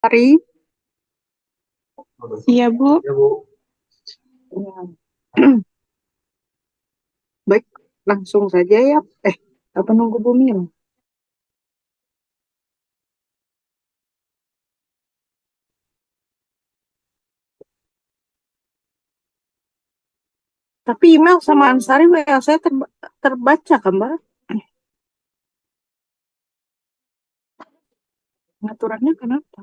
Hari, Iya, Bu. ya. Baik, langsung saja ya. Eh, apa nunggu Bumi? Tapi email sama Ansari WA saya terbaca kan, Mbak? Pengaturannya kenapa?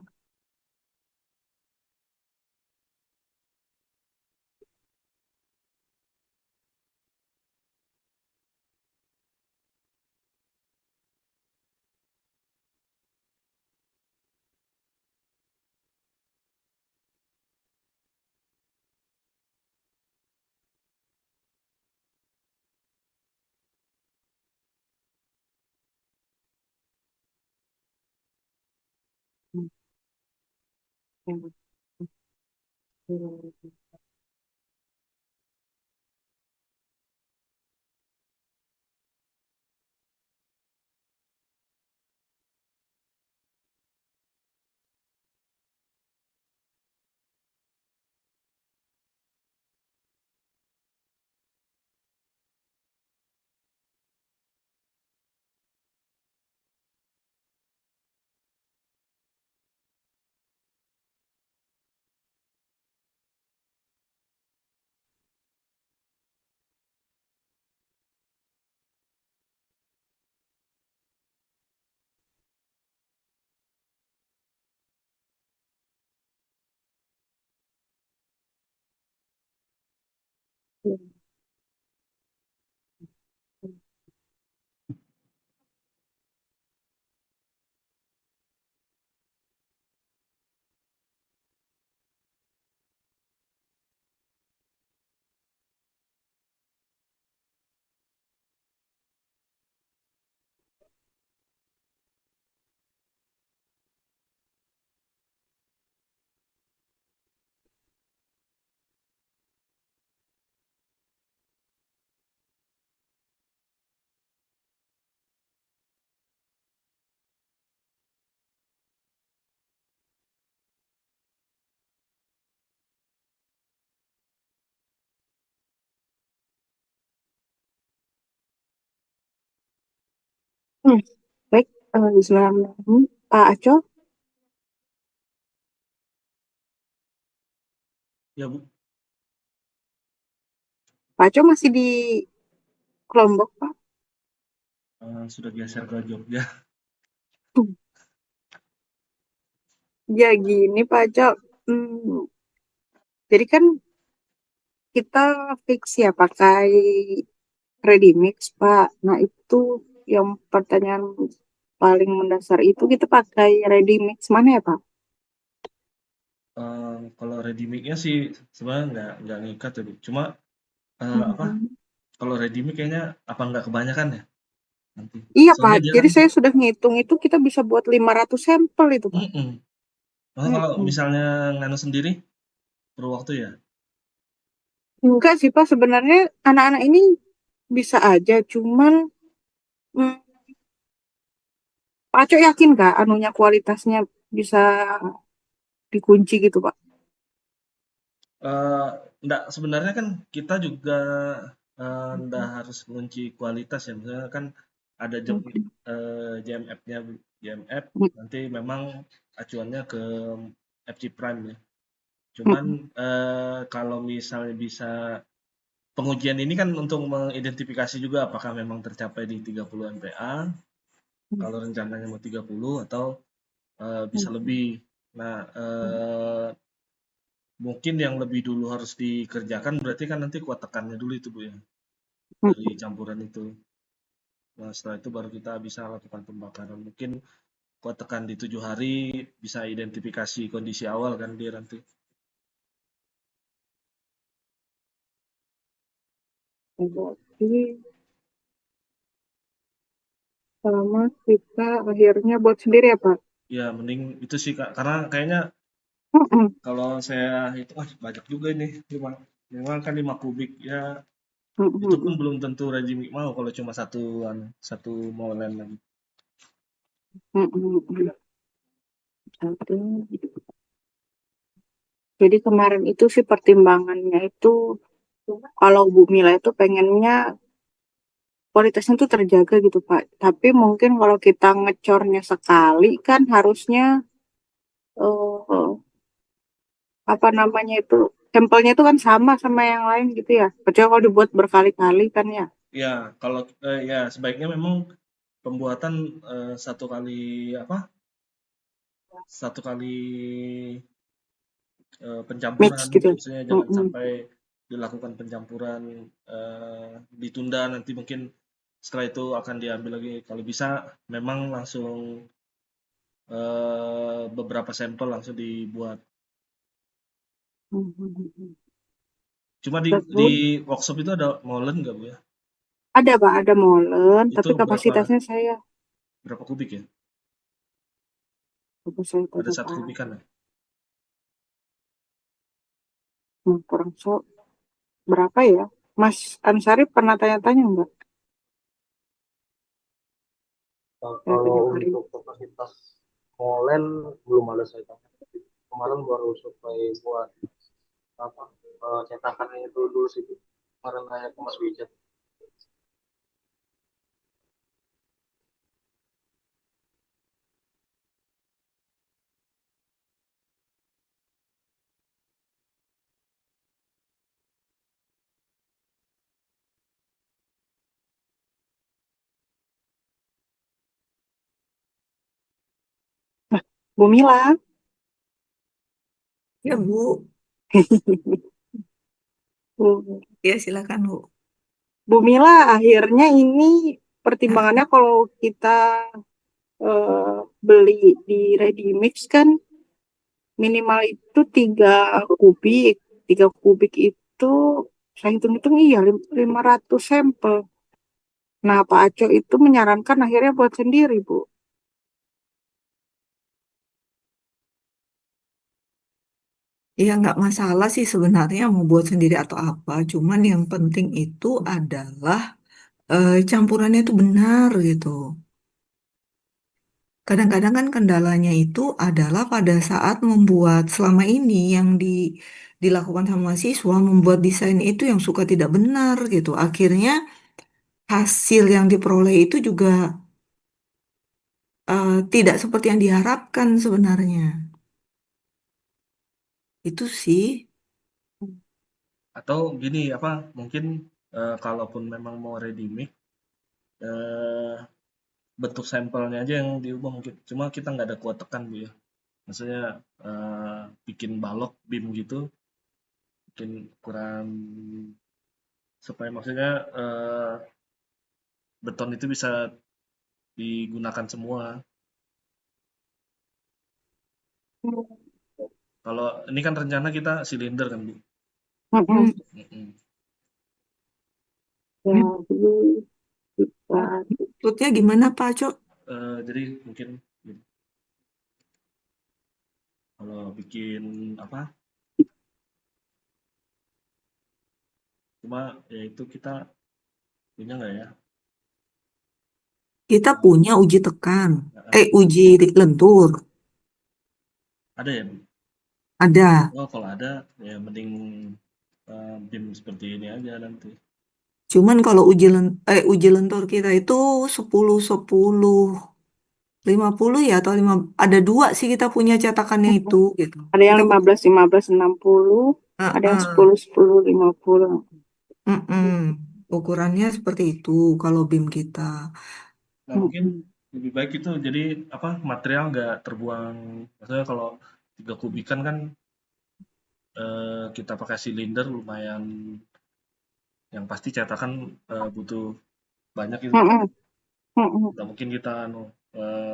Hmm, ya. Hmm, baik, Bismillahirrahmanirrahim. Pak Aco, Ya Bu, Pak Aco masih di Lombok, Pak? sudah geser ke Jogja. Hmm, ya gini, Pak Aco. Hmm, jadi kan kita fix ya pakai ready mix, Pak. Nah, itu yang pertanyaan paling mendasar itu kita pakai ready mix mana ya, Pak? Kalau ready mix-nya sih sebenarnya nggak ngikat ya Bu. Cuma apa? Mhm. Kalau ready mix kayaknya apa nggak kebanyakan ya nanti? Iya, Pak. Soalnya dia Jadi kan, saya sudah ngitung itu kita bisa buat 500 sampel itu, Pak. mm Maka kalau Mm-mm. misalnya nganu sendiri perlu waktu ya. Enggak sih, Pak. Sebenarnya anak-anak ini bisa aja. Cuman mm, Pak Aco yakin Kak anunya kualitasnya bisa dikunci gitu, Pak? Eh, Nggak, sebenarnya kan kita juga nggak Mhm. harus mengunci kualitas ya. Misalnya kan ada Mhm. JMF-nya, JMF nanti memang acuannya ke FC Prime ya. Cuman Mhm. kalau misalnya bisa pengujian ini kan untuk mengidentifikasi juga apakah memang tercapai di 30 MPa, kalau rencananya mau 30 atau bisa Mhm. lebih. Nah, mungkin yang lebih dulu harus dikerjakan berarti kan nanti kuat tekannya dulu itu Bu ya, dari Mhm. campuran itu. Nah, setelah itu baru kita bisa lakukan pembakaran. Mungkin kuat tekan di 7 hari bisa identifikasi kondisi awal kan dia nanti. Jadi sama kita akhirnya buat sendiri ya, Pak? Ya, mending itu sih Kak, karena kayaknya Mhm. kalau saya itu banyak juga ini, memang kan 5 kubik ya, itu pun Mhm. belum tentu Rajimi mau kalau cuma satu molen lagi. Mhm. Mhm. Jadi kemarin itu sih pertimbangannya itu kalau Bu Mila itu pengennya kualitasnya tuh terjaga gitu Pak. Tapi mungkin kalau kita ngecornya sekali kan harusnya eh, apa namanya itu sampelnya itu kan sama sama yang lain gitu ya. Kecuali kalau dibuat berkali-kali kan ya. Ya, kalau ya sebaiknya memang pembuatan satu kali apa? Satu kali Mix pencampuran, gitu. maksudnya jangan Mm-mm. sampai dilakukan pencampuran ditunda nanti mungkin setelah itu akan diambil lagi. Kalau bisa memang langsung beberapa sampel langsung dibuat. Mm-mm. Cuma di Terus, di Bu, workshop itu ada molen nggak Bu ya? ada Pak, ada molen, Itu tapi berapa kapasitasnya saya, berapa kubik ya? apa saya Ada tanya satu Pak, kubikan ya? kurang so, berapa ya? Mas Ansari pernah tanya-tanya nggak? Saya Kalau tanya kali. untuk kapasitas molen belum ada saya tanya. Kemarin baru survei buat apa cetakan itu dulu sih. Kemarin nanya ke Mas Wijat. Nah, Bu Mila, Ya, Bu. Bu, Ya, silakan, Bu. Bu Mila, akhirnya ini pertimbangannya kalau kita beli di ready mix kan minimal itu 3 kubik. 3 kubik itu saya hitung-hitung iya 500 sampel. Nah, Pak Aco itu menyarankan akhirnya buat sendiri, Bu. Ya, nggak masalah sih sebenarnya mau buat sendiri atau apa. Cuman yang penting itu adalah campurannya itu benar gitu. Kadang-kadang kan kendalanya itu adalah pada saat membuat selama ini yang dilakukan sama siswa membuat desain itu yang suka tidak benar gitu. Akhirnya hasil yang diperoleh itu juga tidak seperti yang diharapkan sebenarnya. Itu sih. Atau gini apa? Mungkin kalaupun memang mau ready mix, eh, bentuk sampelnya aja yang diubah mungkin. Cuma kita nggak ada kuat tekan Bu ya. Maksudnya bikin balok beam gitu, mungkin kurang supaya maksudnya beton itu bisa digunakan semua. Kalau ini kan rencana kita silinder kan Bu. Mm-mm. Mm-mm. Jadi kita Maksudnya gimana Pak Cok? Jadi mungkin kalau bikin apa? Cuma ya itu kita punya nggak ya? Kita punya uji tekan, Nah, uji lentur, ada ya Bu? ada. Oh kalau ada ya mending BIM seperti ini aja nanti. Cuman kalau uji lentur kita itu 10 10 50 ya atau 5 ada dua sih kita punya cetakannya itu gitu. ada yang Kita punya 15 15 60, ada yang Heeh. 10 10 50. Mm-mm. Ukurannya seperti itu kalau BIM kita. Nah mungkin Mm-mm. lebih baik itu jadi apa material nggak terbuang. Maksudnya kalau 3 kubikan kan kita pakai silinder lumayan yang pasti cetakan butuh banyak itu. Mm-mm. Mm-mm. Nggak mungkin kita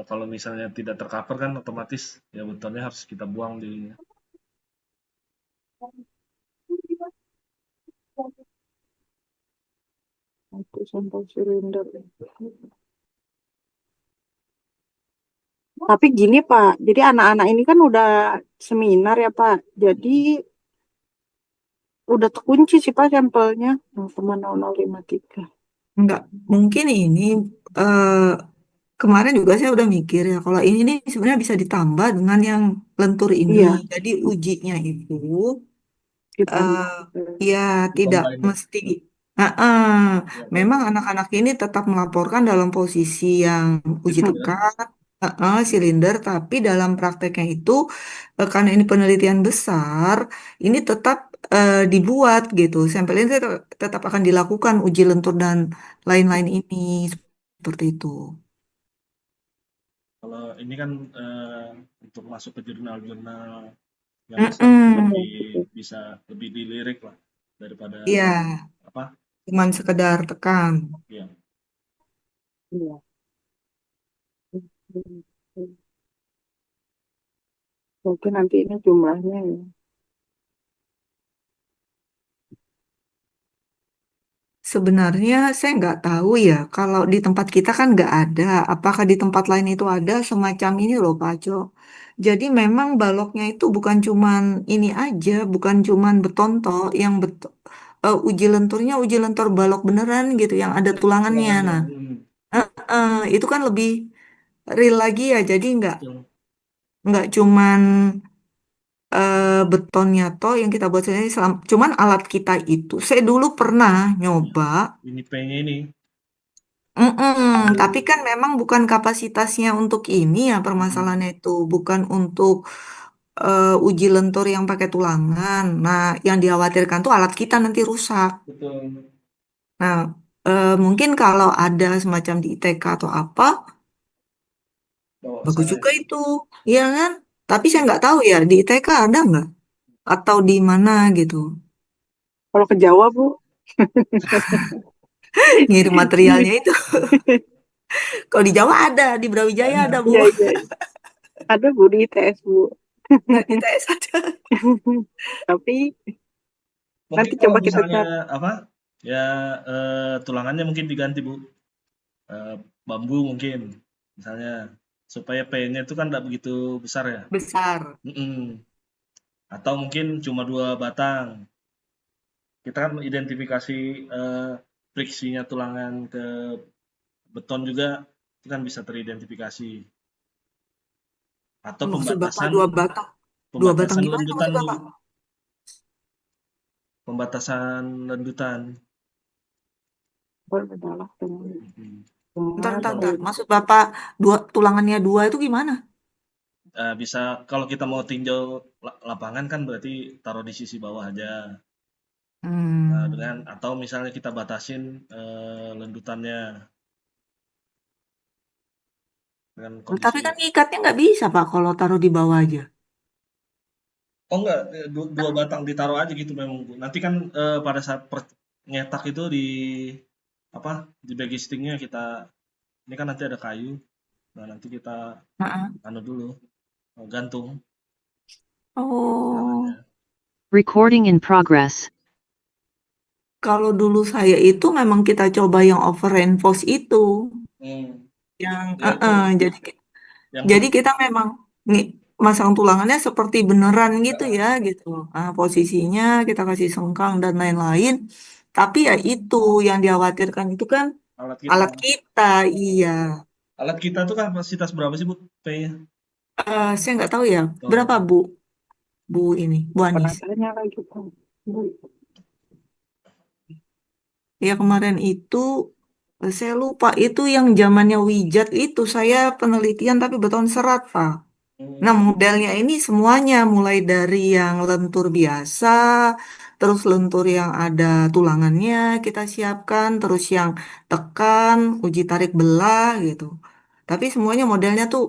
kalau misalnya tidak tercover kan otomatis ya betonnya harus kita buang di Itu sampel silinder. Tapi gini Pak, jadi anak-anak ini kan udah seminar ya Pak. Jadi udah terkunci sih Pak sampelnya. 0,0053. Enggak, mungkin ini eh, kemarin juga saya udah mikir ya, kalau ini nih sebenarnya bisa ditambah dengan yang lentur ini. Iya, Jadi ujinya itu eh ditambah. ya tidak Dicombine ya. mesti. Heeh. Ya, Memang berarti anak-anak ini tetap melaporkan dalam posisi yang uji silinder. tekan, silinder, tapi dalam prakteknya itu karena ini penelitian besar, ini tetap dibuat gitu. Sampel ini tetap akan dilakukan uji lentur dan lain-lain ini seperti itu. Kalau ini kan untuk masuk ke jurnal-jurnal yang besar mungkin Mm-mm. lebih Betul. bisa lebih dilirik lah daripada Iya, apa cuman sekedar tekan. ya. Iya. Oke, nanti ini jumlahnya ya. Sebenarnya saya nggak tahu ya, kalau di tempat kita kan nggak ada. Apakah di tempat lain itu ada semacam ini loh Pak Jo. Jadi memang baloknya itu bukan cuman ini aja, bukan cuman beton toh, yang beton uji lenturnya uji lentur balok beneran gitu, yang ada tulangannya. Tulangannya Nah, itu kan lebih real lagi ya. Jadi betul. nggak cuman betonnya toh yang kita buat sendiri. Cuman alat kita itu, saya dulu pernah Ya. nyoba. Ini P-nya ini Tapi kan memang bukan kapasitasnya untuk ini ya mm, permasalahannya itu bukan untuk uji lentur yang pakai tulangan. Nah, yang dikhawatirkan tuh alat kita nanti rusak. betul. Nah, mungkin kalau ada semacam di ITK atau apa, Bawa ke bagus sana ya. juga itu, iya kan? Tapi saya Ya. nggak tahu ya di ITK ada nggak atau di mana gitu. Kalau ke Jawa, Bu, Ngirim materialnya itu. Kalau di Jawa ada, di Brawijaya ada Ada. Bu. iya, iya. Ada, Bu, di ITS, Bu. Nggak di ITS ada. Tapi Mungkin nanti kalau coba kita misalnya cari. apa ya tulangannya mungkin diganti Bu. Bambu mungkin misalnya supaya P-nya itu kan tidak begitu besar ya. Besar. Mm-mm. Atau mungkin cuma 2 batang. Kita kan identifikasi friksinya tulangan ke beton juga itu kan bisa teridentifikasi. Atau Maksud Bapak pembatasan dua batang. Dua batang pembatasan gimana lendutan maksud Bu, Bapak? pembatasan lendutan. Bermasalah Mm-mm. Ntar, dengan ntar, Kalau ntar. Maksud Bapak dua tulangannya dua itu gimana? bisa kalau kita mau tinjau lapangan kan berarti taruh di sisi bawah aja. Dengan Hmm. atau misalnya kita batasin lendutannya dengan Tapi kondisi kan ngikatnya nggak bisa Pak kalau taruh di bawah aja. oh enggak, 2 batang ditaruh aja gitu memang Bu. Nanti kan pada saat nyetak itu di apa di bagistingnya kita ini kan nanti ada kayu. Nah nanti kita Heeh. anu dulu gantung Oh, tulangannya. Recording in progress. kalau dulu saya itu memang kita coba yang over reinforce itu, Hmm, yang ya itu jadi yang jadi kita memang nih masang tulangannya seperti beneran gitu ya eh, gitu. Nah, posisinya kita kasih sengkang dan lain-lain. Tapi ya itu yang dikhawatirkan itu kan alat kita. alat kita, iya. Alat kita tuh kapasitas berapa sih Bu P-nya? Saya nggak tahu ya berapa Oh, Bu ini Bu Anis. pernah tanya lagi, Pak. Bu, Ya kemarin itu saya lupa itu yang zamannya Wijat itu saya penelitian tapi beton serat Pak. Nah hmm, modelnya ini semuanya mulai dari yang lentur biasa, terus lentur yang ada tulangannya kita siapkan, terus yang tekan, uji tarik belah gitu. Tapi semuanya modelnya tuh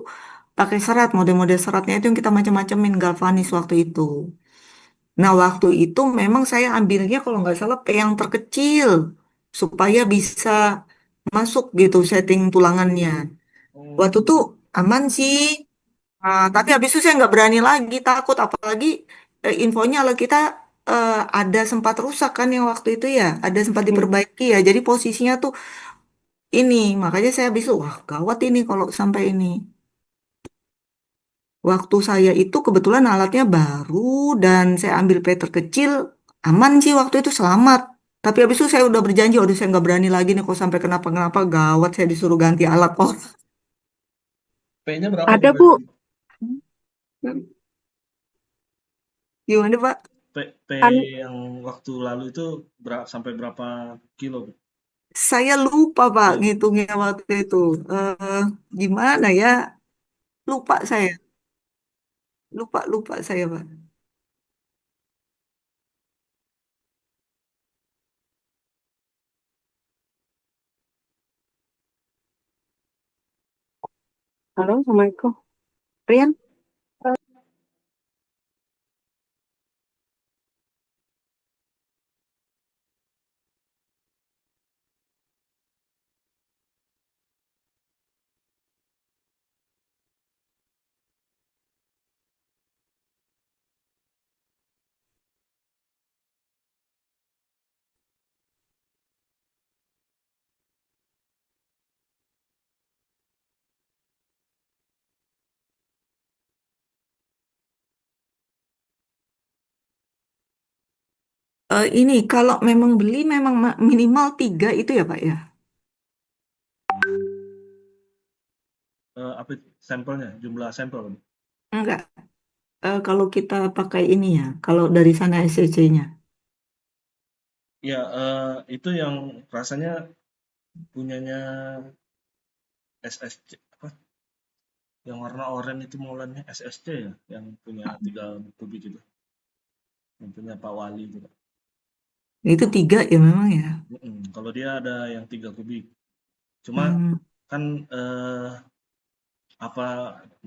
pakai serat, model-model seratnya itu yang kita macam-macamin galvanis waktu itu. Nah, waktu itu memang saya ambilnya kalau nggak salah P yang terkecil supaya bisa masuk gitu setting tulangannya. Waktu hmm, itu aman sih. Nah, tapi habis itu saya nggak berani lagi, takut apalagi infonya kalau kita ada sempat rusak kan yang waktu itu ya, ada sempat diperbaiki ya. Jadi posisinya tuh ini, makanya saya habis itu wah gawat ini kalau sampai ini. Waktu saya itu kebetulan alatnya baru dan saya ambil Peter kecil, aman sih waktu itu selamat. Tapi habis itu saya udah berjanji, udah saya nggak berani lagi nih kalau sampai kenapa-kenapa gawat saya disuruh ganti alat. Oh, P-nya berapa tuh Ada, Bu. berarti? Gimana, Pak? P Kan yang waktu lalu itu sampai berapa kilo? Saya lupa, Pak, Oh, ngitungnya waktu itu. Eh, Gimana ya? Lupa saya. Lupa saya, Pak. halo, Assalamualaikum. Rian, Ini kalau memang beli memang minimal 3 itu ya, Pak ya? apa itu? Sampelnya, jumlah sampel. Enggak. Kalau kita pakai ini ya, kalau dari sana SCC-nya. Ya, itu yang rasanya punyanya SSC apa? Yang warna oranye itu molennya SSC ya, yang punya 3 kubik itu, yang punya Pak Wali itu. Pak. Itu 3 ya memang ya. Kalau dia ada yang 3 kubik. Cuma Hmm, kan apa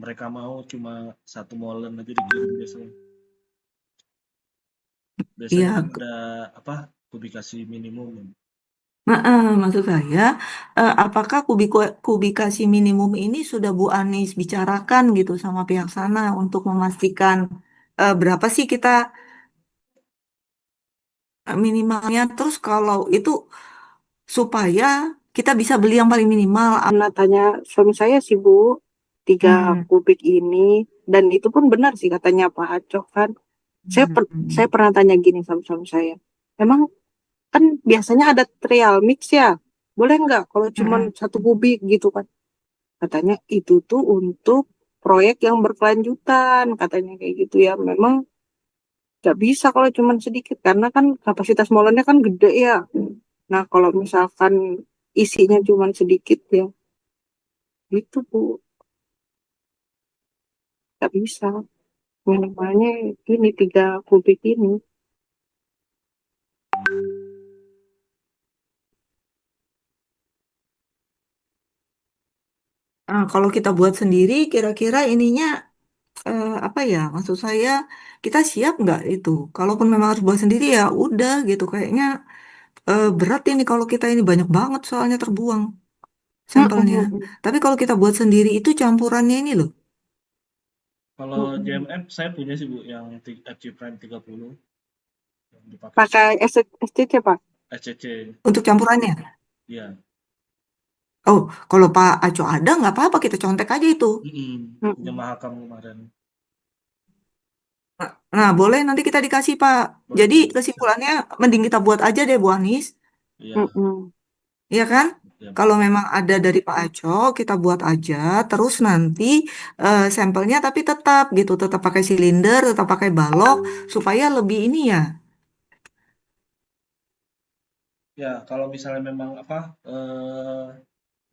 mereka mau cuma 1 molen aja dikirim biasanya. Biasanya kan iya. ada apa kubikasi minimum. Nah, maksud saya, apakah kubikasi minimum ini sudah Bu Anies bicarakan gitu sama pihak sana untuk memastikan berapa sih kita minimalnya? Terus kalau itu supaya kita bisa beli yang paling minimal. pernah tanya suami saya sih, Bu, 3 kubik ini, dan itu pun benar sih katanya Pak Acok kan. Saya Hmm. pernah tanya gini sama suami saya, emang kan biasanya ada trial mix ya, boleh nggak kalau cuman Hmm. 1 kubik gitu kan? Katanya itu tuh untuk proyek yang berkelanjutan, katanya kayak gitu ya. Memang nggak bisa kalau cuman sedikit, karena kan kapasitas molennya kan gede ya. Nah, kalau misalkan isinya cuman sedikit ya, itu Bu, nggak bisa. Minimalnya ini 3 kubik ini. Kalau kita buat sendiri, kira-kira ininya apa ya? Maksud saya, kita siap nggak itu? Kalaupun memang harus buat sendiri ya udah gitu. Kayaknya berat ini kalau kita ini banyak banget soalnya terbuang sampelnya. Mm-mm, Tapi kalau kita buat sendiri itu campurannya ini loh. Kalau mm-mm. JMF saya punya sih Bu yang FG Prime 30 yang dipakai Pakai SCC Pak. SCC. Untuk campurannya. Iya. Oh, kalau Pak Aco ada nggak apa-apa kita contek aja itu. Punya Mm-mm. Mahakam kemarin. Nah, boleh nanti kita dikasih Pak. Boleh Jadi boleh. Siap. kesimpulannya mending kita buat aja deh Bu Anis. Iya, Mm-mm. Iya kan? iya Kalau betul. memang ada dari Pak Aco, kita buat aja. Terus nanti sampelnya tapi tetap gitu, tetap pakai silinder, tetap pakai balok, supaya lebih ini ya, Ya, kalau misalnya memang apa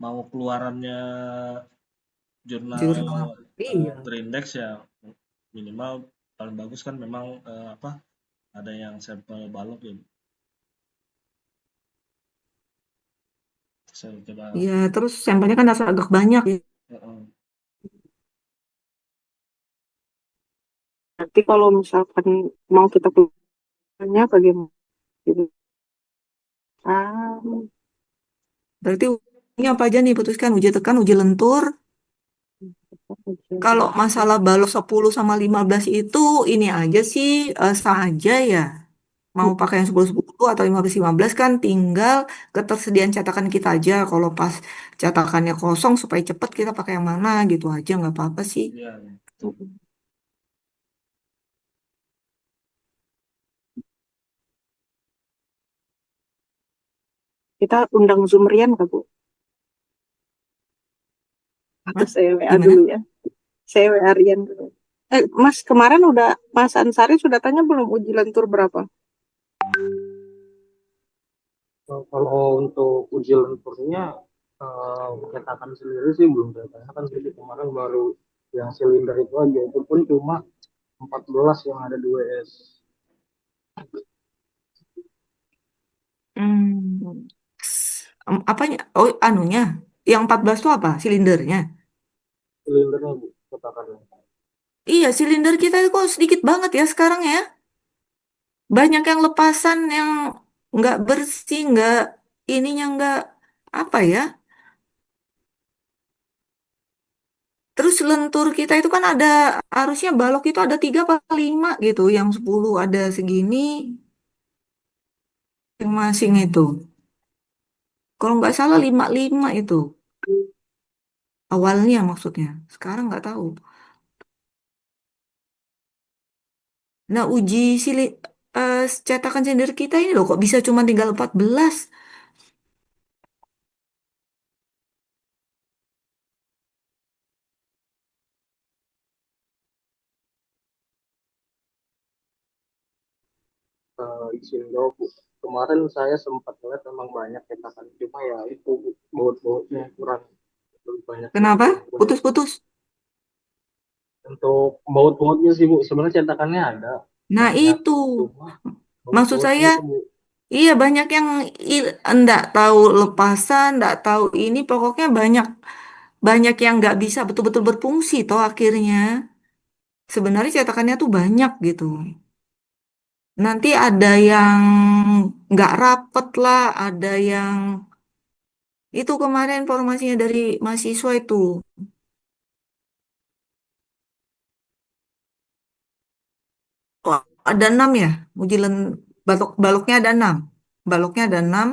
mau keluarannya jurnal jurnal. Iya. terindeks ya minimal paling bagus kan memang apa ada yang sampel balok ya. Saya coba Iya, terus sampelnya kan agak banyak ya. heeh. Nanti kalau misalkan mau kita punya bagaimana? Gitu. Ah, Berarti ini apa aja nih putuskan uji tekan, uji lentur. Kalau masalah balok 10 sama 15 itu ini aja sih sah aja ya. Mau pakai yang 10-10 atau 15-15 kan tinggal ketersediaan cetakan kita aja. Kalau pas cetakannya kosong supaya cepet kita pakai yang mana gitu aja nggak apa-apa sih. Iya, betul. mm-mm. Kita undang Zoom Rian nggak Bu? Atau Hah? saya WA Gimana? dulu ya. Saya WA Rian dulu. Mas kemarin Mas Ansari sudah tanya belum uji lentur berapa? Kalau untuk uji lenturnya cetakan sendiri sih belum saya tanyakan sih. Kemarin baru yang silinder itu aja, itu pun cuma 14 yang ada 2S. Hmm. Apanya? Oh, anunya. Yang 14 itu apa? Silindernya. Silindernya Bu, cetakannya. Iya, silinder kita itu kok sedikit banget ya sekarang ya. Banyak yang lepasan yang nggak bersih, nggak apa ya. Terus lentur kita itu kan ada, harusnya balok itu ada 3 apa 5 gitu. Yang 10 ada segini, masing-masing itu. Kalau nggak salah 5 5 itu. Awalnya maksudnya. Sekarang nggak tahu. Nah, cetakan sender kita ini loh kok bisa cuma tinggal 14. Isindo Bu. Kemarin saya sempat lihat memang banyak cetakan, cuma ya itu Bu, baut-bautnya kurang, lebih banyak Kenapa? yang kurang. Putus-putus. Untuk baut-bautnya sih Bu, sebenarnya cetakannya ada Nah, banyak, itu. cuma Maksud baut-bautnya saya, itu Bu. iya banyak yang enggak tahu lepasan, enggak tahu ini, pokoknya banyak banyak yang nggak bisa betul-betul berfungsi toh akhirnya. Sebenarnya cetakannya tuh banyak gitu. Nanti ada yang nggak rapet lah, ada yang itu kemarin informasinya dari mahasiswa itu. Oh, ada 6 ya, baloknya ada 6. Baloknya ada 6,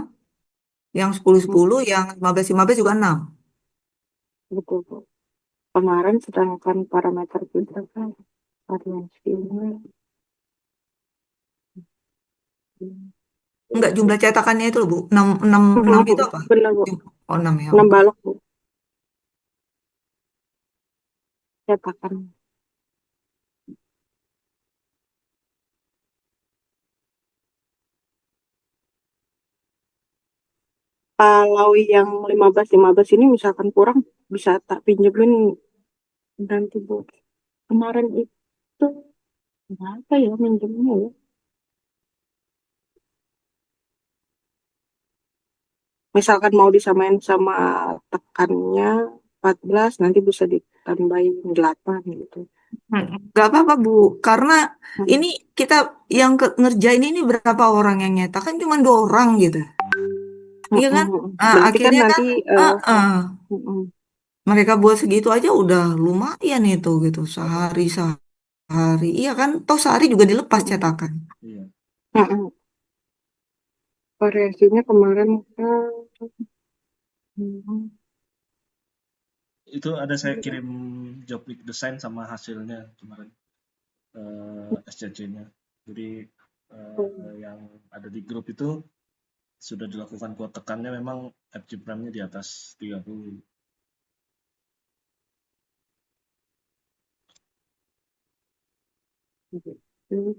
yang 10 10, yang 15 15 juga 6. Betul, Bu. Kemarin sedangkan parameter kita kan varian sini. Enggak, jumlah cetakannya itu loh, Bu. 6 6 6 Bu. itu apa? Benar, Bu. Oh, 6 ya. 6 balok, Bu. Cetakan. Kalau yang 15 ini misalkan kurang, bisa tak pinjemin nanti, Bu. Kemarin itu berapa ya minjemnya ya? Misalkan mau disamain sama tekannya 14, nanti bisa ditambahin 8 gitu. Enggak apa-apa, Bu. Karena Hmm. ini kita yang ngerjain ini berapa orang yang nyata? Kan cuma 2 orang gitu. Iya kan? Nah, Berarti kan akhirnya kan nanti mm, mereka buat segitu aja udah lumayan itu gitu. Sehari. Iya kan? Toh sehari juga dilepas mm, cetakan. Iya. variasinya kemarin kan mm, Itu ada saya kirim job design sama hasilnya kemarin, SCC-nya. Jadi yang ada di grup itu sudah dilakukan kuat tekannya, memang FG prime-nya di atas 30. mm,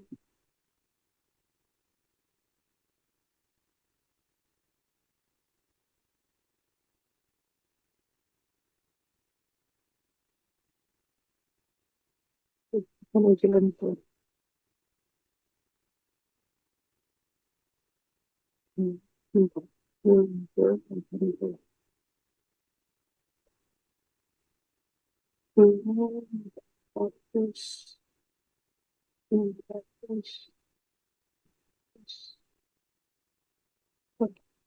uji lentur. Hmm, bentar. Lentur, lentur. Fokus, fokus, fokus.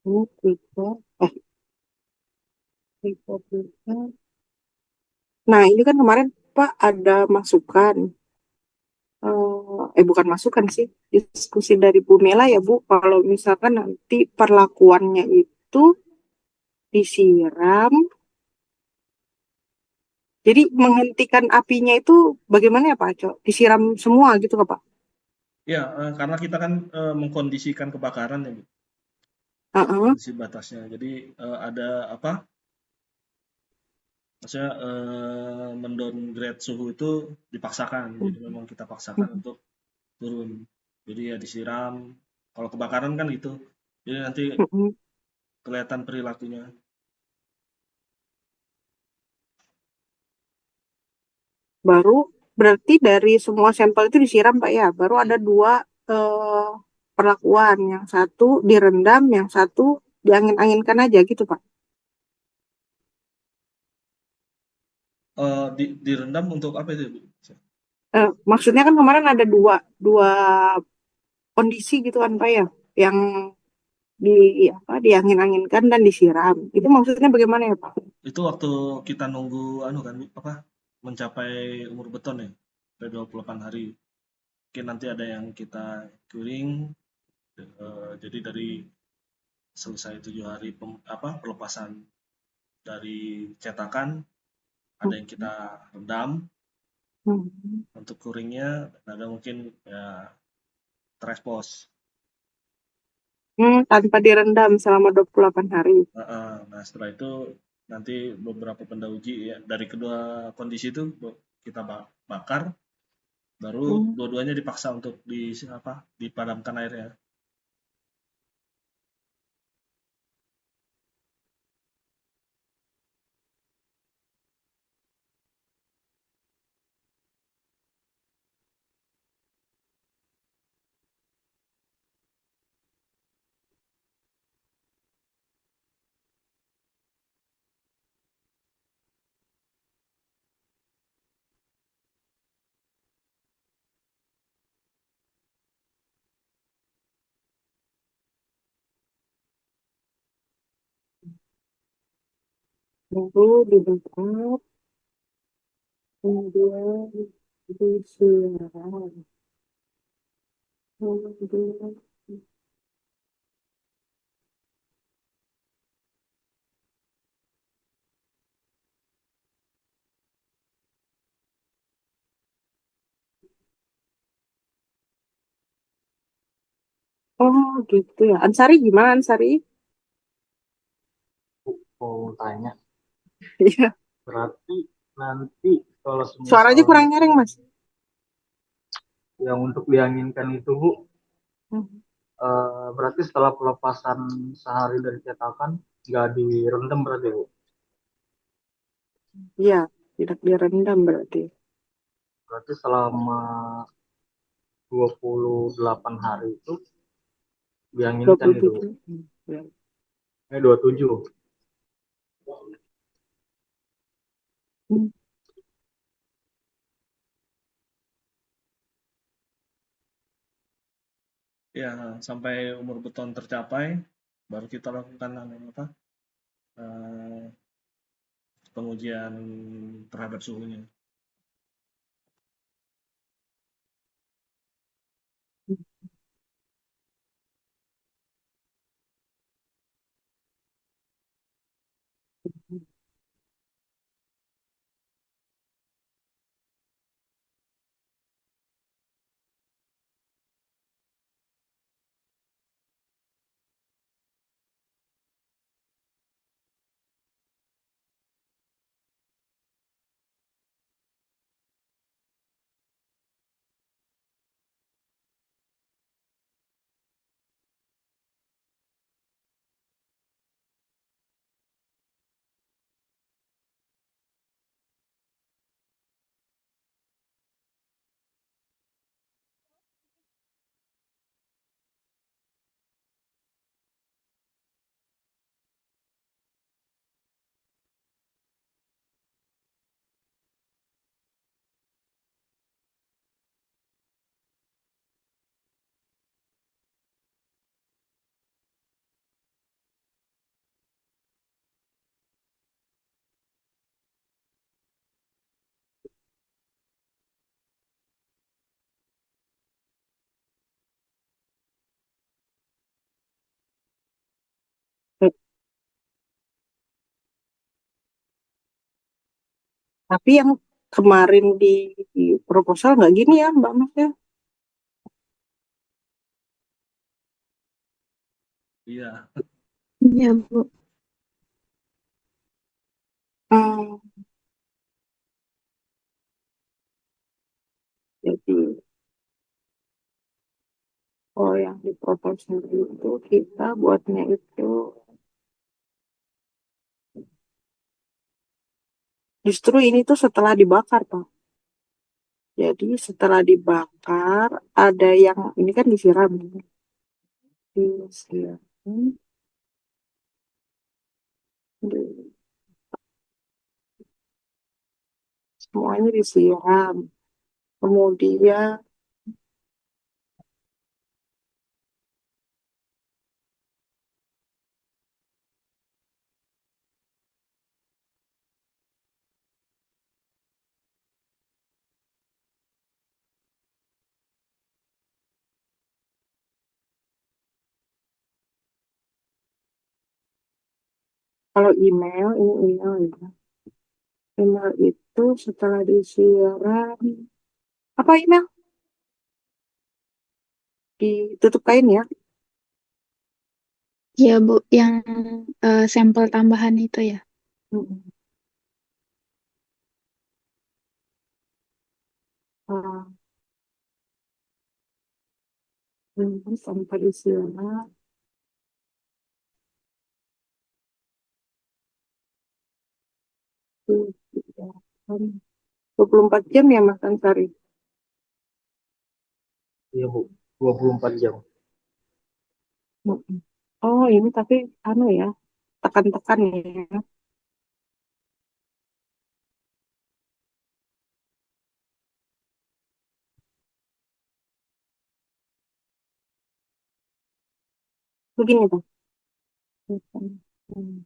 Ini tiga, tiga. Nah, ini kan kemarin Pak ada masukan, bukan masukan sih, diskusi dari Bu Mela ya Bu, kalau misalkan nanti perlakuannya itu disiram Jadi menghentikan apinya itu bagaimana ya Pak Cok? Disiram semua gitu nggak Pak? Ya, karena kita kan mengkondisikan kebakaran ya, Bu. Heeh. Kondisi batasnya. Jadi ada apa? Maksudnya mendowngrade suhu itu dipaksakan. Jadi memang kita paksakan untuk turun. Jadi ya disiram. Kalau kebakaran kan gitu. Jadi nanti Mm-mm. kelihatan perilakunya. Baru berarti dari semua sampel itu disiram Pak ya. Baru ada dua eh, perlakuan. Yang satu direndam, yang satu diangin-anginkan aja gitu Pak. Direndam untuk apa itu, Bu? Maksudnya kan kemarin ada dua dua kondisi gitu kan Pak ya. Yang di diangin-anginkan dan disiram. Itu maksudnya bagaimana ya Pak? Itu waktu kita nunggu anu kan apa? Mencapai umur beton ya. Sampai 28 hari. Mungkin nanti ada yang kita curing. Jadi dari selesai 7 hari pelepasan dari cetakan, ada yang kita rendam Hmm. untuk curingnya, dan ada mungkin ya terekspos. Tanpa direndam selama 28 hari. Nah, setelah itu nanti beberapa pendauji ya dari kedua kondisi itu kita bakar, baru Hmm. dua-duanya dipaksa untuk dipadamkan airnya. Baru dibakar, kemudian disiram. Kemudian, oh gitu ya. Ansari gimana Ansari? Mau tanya, Iya. berarti nanti kalau Suaranya semisal kurang nyaring Mas. yang untuk dianginkan itu Bu, Hmm. berarti setelah pelepasan sehari dari cetakan nggak direndam berarti Bu? Iya, tidak direndam berarti. Berarti selama 28 hari itu dianginkan itu Bu? 27. Ya. 27. Hmm. Ya, sampai umur beton tercapai, baru kita lakukan eh, pengujian terhadap suhunya. Tapi yang kemarin di proposal nggak gini ya, Mbak Mas ya? Iya. Iya, Bu. Hmm, jadi, yang di proposal itu kita buatnya itu justru ini tuh setelah dibakar, Pak. Jadi setelah dibakar ada yang ini kan disiram, disiram, di- semuanya disiram. Kemudian kalau email, ini email ya. Email itu setelah disiram, apa email? Ditutup kain ya. Iya, Bu. Yang sampel tambahan itu ya. Mm-mm. Ah, sampai disiram. Tuh, ya kan. 24 jam ya Mas Ansari. Iya Bu, 24 jam. Mm-mm. Oh ini tapi anu ya, tekan-tekan ya. Begini tuh. Hmm.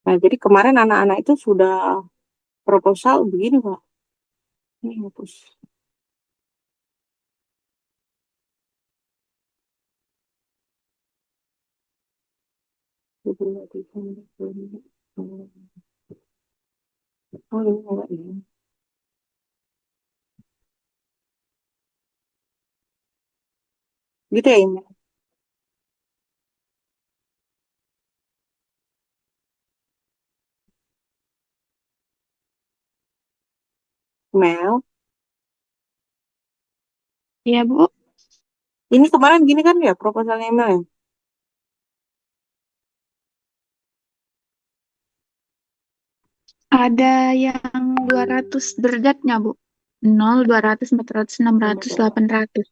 Nah jadi kemarin anak-anak itu sudah proposal begini Pak. Ini hapus. Oh ini enggak ya. Gitu ya ini. Mel. Iya, Bu. Ini kemarin gini kan ya proposalnya Mel ya. Ada yang 200 derajatnya, Bu. 0, 200, 400, 600, 800.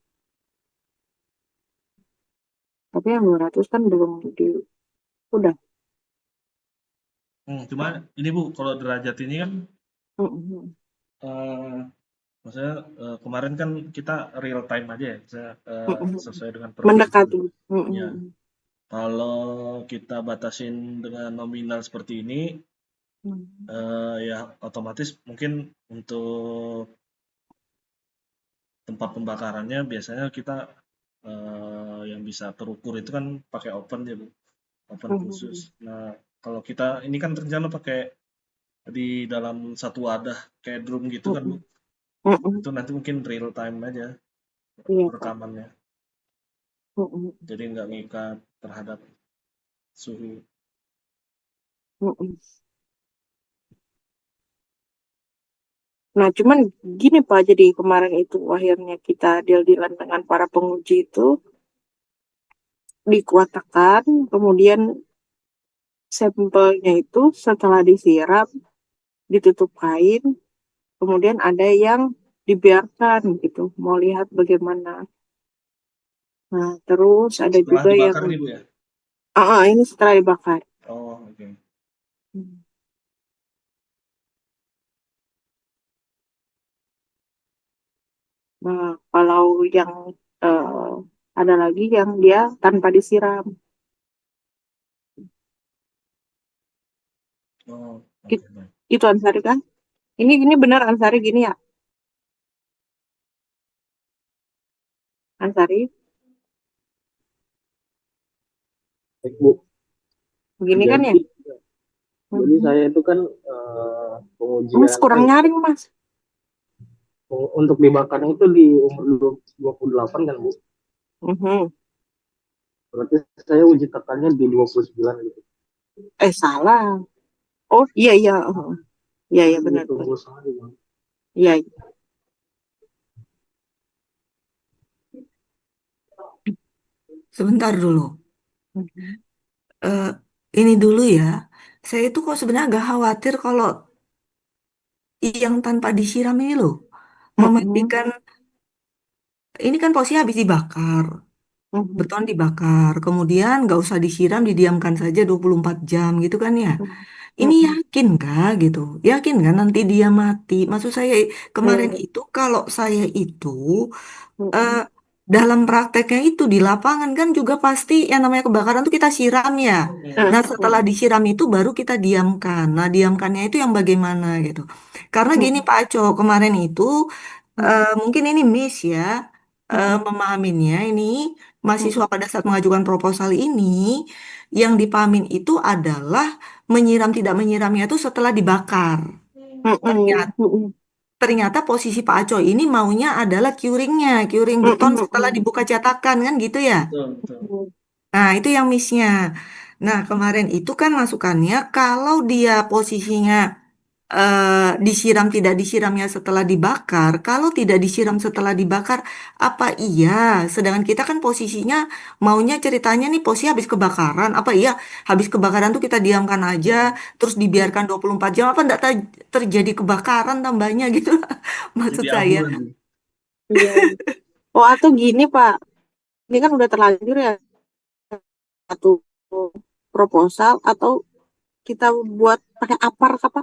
Tapi yang 200 kan belum di udah. Cuma ini Bu, kalau derajat ini kan Mm-mm. eh, maksudnya kemarin kan kita real time aja ya, misalnya, Mm-mm. sesuai dengan Mendekati. perjanjian. Ya, Mm-mm. kalau kita batasin dengan nominal seperti ini, Mm. ya otomatis mungkin untuk tempat pembakarannya biasanya kita yang bisa terukur itu kan pakai oven ya Bu, oven khusus. Mm. Nah, kalau kita ini kan rencana pakai di dalam satu wadah kayak drum gitu kan Bu. Mm-mm. Mm-mm. Itu nanti mungkin real time aja Iya Pak. rekamannya. Mm-mm. Jadi nggak ngikat terhadap suhu. Mm-mm. Nah, cuman gini Pak, jadi kemarin itu akhirnya kita deal-dealan dengan para penguji itu dikuatakan, kemudian sampelnya itu setelah disiram, ditutup kain, kemudian ada yang dibiarkan gitu, mau lihat bagaimana. Nah, terus ada Setelah juga yang, dibakar nih Bu ya? ini setelah dibakar. Oh, oke. Hmm. Nah, kalau yang eh, ada lagi yang dia tanpa disiram. Oh, oke. It- Baik. Itu Ansari kan? Ini benar Ansari gini ya? Ansari, Baik, Bu. begini kan ya. Jadi saya itu kan Mas pengujian kurang nyaring, Mas. untuk dibakarnya itu di umur 28 kan, Bu. Berarti saya uji tekannya di 29 gitu. Salah. Oh, iya, iya. Iya, iya, benar. Tunggu sehari, Bang. Iya, iya. Sebentar dulu. Eh, ini dulu ya. Saya itu kok sebenarnya agak khawatir kalau yang tanpa disiram ini loh. Mematikan, ini kan posisi habis dibakar. Beton dibakar. Kemudian nggak usah disiram, didiamkan saja 24 jam gitu kan ya. Ini yakin nggak gitu? Yakin nggak nanti dia mati? Maksud saya kemarin itu kalau saya itu eh, dalam prakteknya itu di lapangan kan juga pasti yang namanya kebakaran tuh kita siram ya. Nah setelah disiram itu baru kita diamkan. Nah diamkannya itu yang bagaimana gitu. Karena gini Pak Aco kemarin itu mungkin ini miss ya memahaminya ini mahasiswa pada saat mengajukan proposal ini yang dipahamin itu adalah menyiram tidak menyiramnya itu setelah dibakar. Ternyata posisi Pak Aco ini maunya adalah curingnya, curing beton setelah dibuka cetakan kan gitu ya. Betul. Nah, itu yang missnya. Nah, kemarin itu kan masukannya kalau dia posisinya disiram tidak disiramnya setelah dibakar, kalau tidak disiram setelah dibakar, apa iya? Sedangkan kita kan posisinya maunya ceritanya nih posisi habis kebakaran, apa iya habis kebakaran tuh kita diamkan aja, terus dibiarkan 24 jam, apa enggak terjadi kebakaran tambahnya gitu? Maksud Jadi abu saya. nanti. Iya. Oh, atau gini, Pak. Ini kan udah terlanjur ya satu proposal atau kita buat pakai apar apa?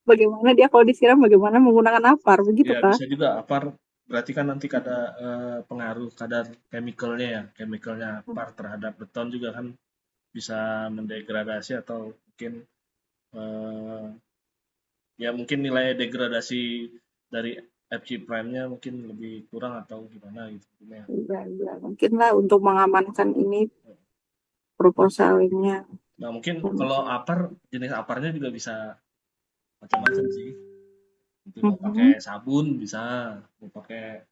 Bagaimana dia kalau disiram bagaimana menggunakan apar begitu Ya, Kak? bisa juga apar berarti kan nanti ada pengaruh kadar chemicalnya ya, chemicalnya apar terhadap beton juga kan bisa mendegradasi atau mungkin eh, ya mungkin nilai degradasi dari FC prime-nya mungkin lebih kurang atau gimana gitu. Iya, iya. Mungkin lah untuk mengamankan ini proposalnya. Nah, mungkin kalau apar jenis aparnya juga bisa macam-macam sih. Mungkin mau pakai sabun bisa, mau pakai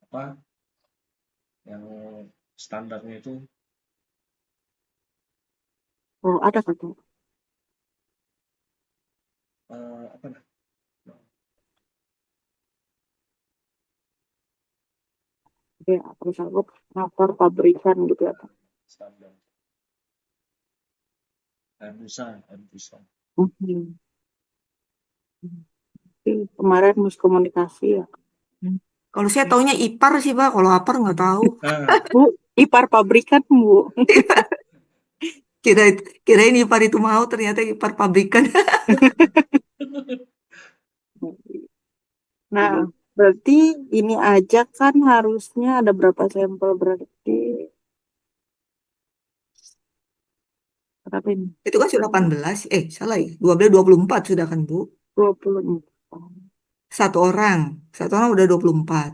apa yang standarnya itu Oh, ada kan? apa nah? Ya, terus aku apar pabrikan gitu ya. Standar air busa. Kemarin miskomunikasi ya. Kalau saya taunya ipar sih Pak, kalau apar nggak tahu. Bu, ipar pabrikan Bu. Kira kirain ipar itu mau, ternyata ipar pabrikan. Nah, berarti ini aja kan harusnya ada berapa sampel berarti? Berapa ini? Itu kan sudah 18, salah ya, 12, 24 sudah kan Bu? 24. Satu orang udah 24.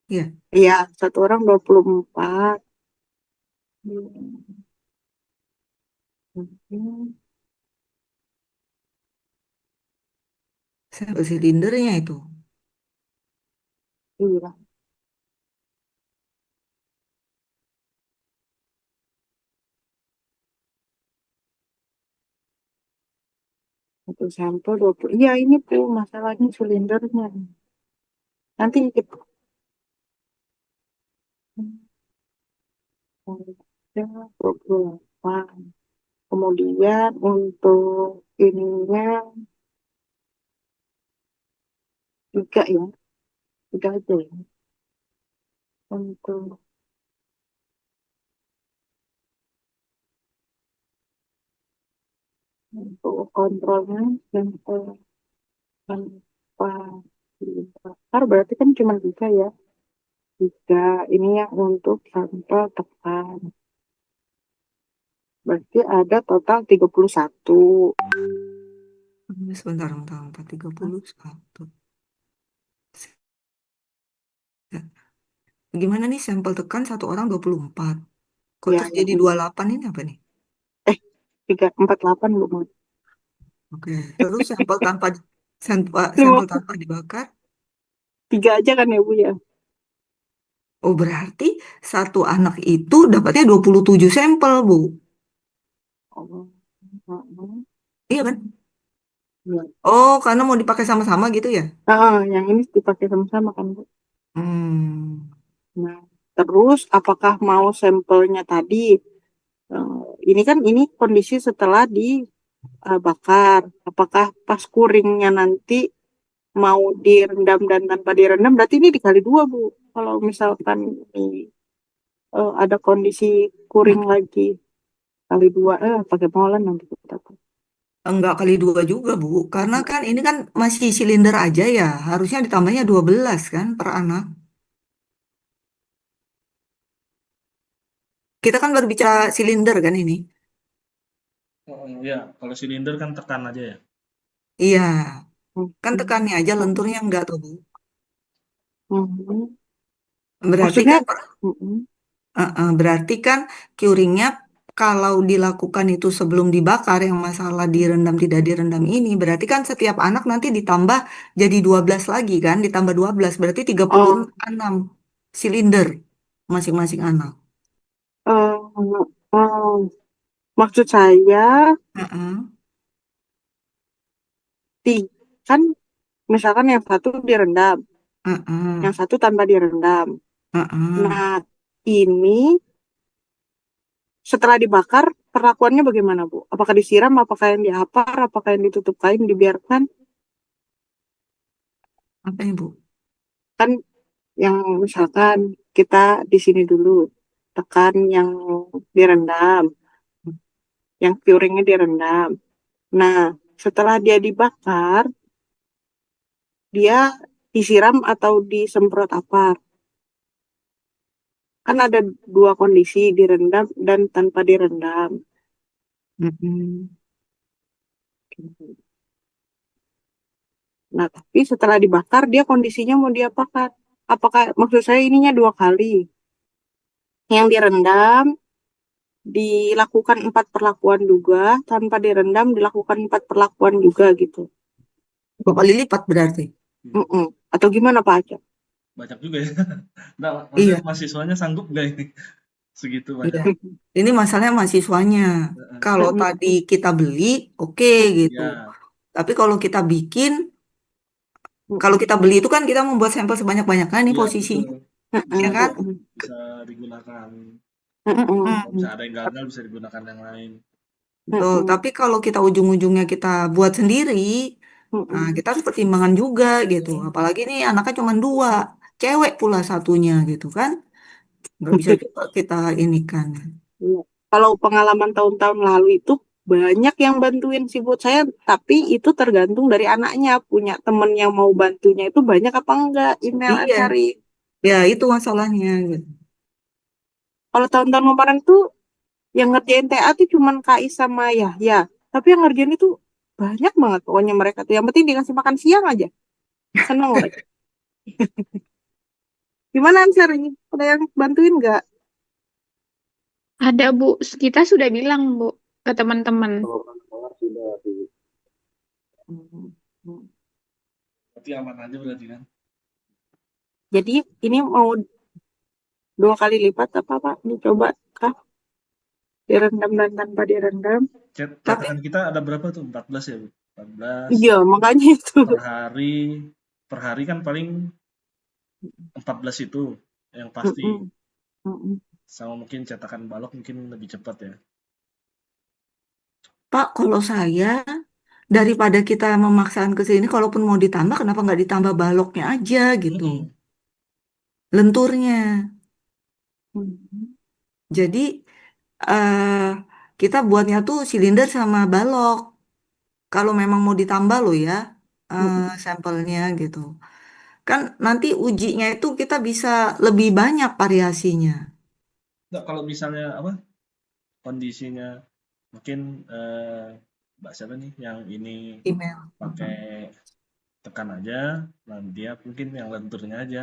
Iya, Iya, satu orang 24. sampel silindernya itu. Iya, satu sampel 20. Iya, ini tuh masalahnya silindernya. Nanti kita 28. Kemudian untuk ininya tiga ya, tiga aja ya. Untuk kontrolnya sampel tanpa dibakar berarti kan cuma tiga ya. Tiga ini yang untuk sampel tekan. Berarti ada total 31. Sebentar, 4, 31. gimana nih sampel tekan satu orang 24. Kok Ya, terus yang jadi ini. 28 ini apa nih? 348 Bu. Oke, terus sampel tanpa sampel, Lima sampel tanpa dibakar. tiga aja kan ya Bu ya? Oh, berarti satu anak itu dapatnya 27 sampel, Bu. Oh. Heeh. Iya kan? Ya. Oh, karena mau dipakai sama-sama gitu ya? Yang ini dipakai sama-sama kan Bu. Hmm. Nah, terus apakah mau sampelnya tadi? Ini kondisi setelah dibakar. Apakah pas kuringnya nanti mau direndam dan tanpa direndam? Berarti ini dikali dua Bu. Kalau misalkan ini ada kondisi kuring lagi kali dua, pakai molen nanti kita. Enggak kali dua juga, Bu. Karena kan ini kan masih silinder aja ya. Harusnya ditambahnya 12 kan per anak. Kita kan berbicara silinder kan ini. Ya, kalau silinder kan tekan aja ya. Iya, Hmm. kan tekannya aja Hmm. lenturnya enggak tuh, Bu. Hmm. Berarti Maksudnya, kan hmm. berarti kan curingnya kalau dilakukan itu sebelum dibakar yang masalah direndam tidak direndam ini berarti kan setiap anak nanti ditambah jadi 12 lagi kan ditambah 12 berarti tiga puluh Oh, enam silinder masing-masing anak. oh, maksud saya, Heeh, ti- kan misalkan yang satu direndam, heeh, yang satu tanpa direndam. heeh. Nah, ini setelah dibakar, perlakuannya bagaimana, Bu? Apakah disiram, apakah yang diapar, apakah yang ditutup kain, dibiarkan? Apa ini, Bu? Kan yang misalkan kita di sini dulu, tekan yang direndam, yang curingnya direndam. Nah, setelah dia dibakar, dia disiram atau disemprot apar. Kan ada dua kondisi, direndam dan tanpa direndam. Mm-mm. Nah, tapi setelah dibakar, dia kondisinya mau diapakan? Apakah maksud saya ininya dua kali? Yang direndam dilakukan 4 perlakuan juga, tanpa direndam dilakukan 4 perlakuan juga gitu. 2 kali lipat berarti. Mm-mm. Atau gimana Pak Aca? Banyak juga ya. Nah, maksudnya Iya, mahasiswanya sanggup nggak ini? Segitu iya. banyak. Ini masalahnya mahasiswanya. Heeh. Kalau tadi kita beli, oke gitu. Ya, Tapi kalau kita bikin, kalau Mm-mm. kita beli itu kan kita membuat sampel sebanyak-banyaknya nih iya posisinya, betul. Bisa ya Mm-mm. kan? Mm-mm. bisa digunakan. Mm-mm. Kalau bisa Hmm, ada yang gagal bisa digunakan yang lain. betul. Mm-mm. Tapi kalau kita ujung-ujungnya kita buat sendiri, nah Mm-mm. kita harus pertimbangan juga gitu. Apalagi nih anaknya cuma 2, cewek pula satunya gitu kan? Nggak bisa juga kita ini kan. Iya. Kalau pengalaman tahun-tahun lalu itu banyak yang bantuin sih buat saya, tapi itu tergantung dari anaknya. Punya temen yang mau bantunya itu banyak apa enggak, email Iya, cari. ya itu masalahnya gitu. Kalau tahun-tahun kemarin tuh yang ngerjain TA tuh cuman KI sama Yahya. Tapi yang ngerjain itu banyak banget pokoknya mereka tuh. Yang penting dikasih makan siang aja. Seneng mereka. Gimana Ansar ini? Ada yang bantuin nggak? Ada Bu, kita sudah bilang Bu ke teman-teman. Kalau kan sekolah sudah di Hmm. Hmm. Berarti aman aja berarti kan. Jadi ini mau 2 kali lipat apa Pak? Ini coba kah? Direndam dan tanpa direndam. Tapi Cetakan kita ada berapa tuh? 14 ya, Bu? 14 Iya, makanya itu. per hari. Per hari kan paling 14 itu yang pasti. Mm-mm. Mm-mm. Sama mungkin cetakan balok mungkin lebih cepat ya. Pak, kalau saya daripada kita memaksakan ke sini, kalaupun mau ditambah, kenapa nggak ditambah baloknya aja gitu, Mm-mm. lenturnya. Mm-mm. Jadi eh kita buatnya tuh silinder sama balok. Kalau memang mau ditambah loh ya Mm-mm. sampelnya gitu. Kan nanti ujinya itu kita bisa lebih banyak variasinya. Nggak, kalau misalnya apa kondisinya mungkin Mbak siapa nih yang ini Email. pakai tekan aja, nah dia mungkin yang lenturnya aja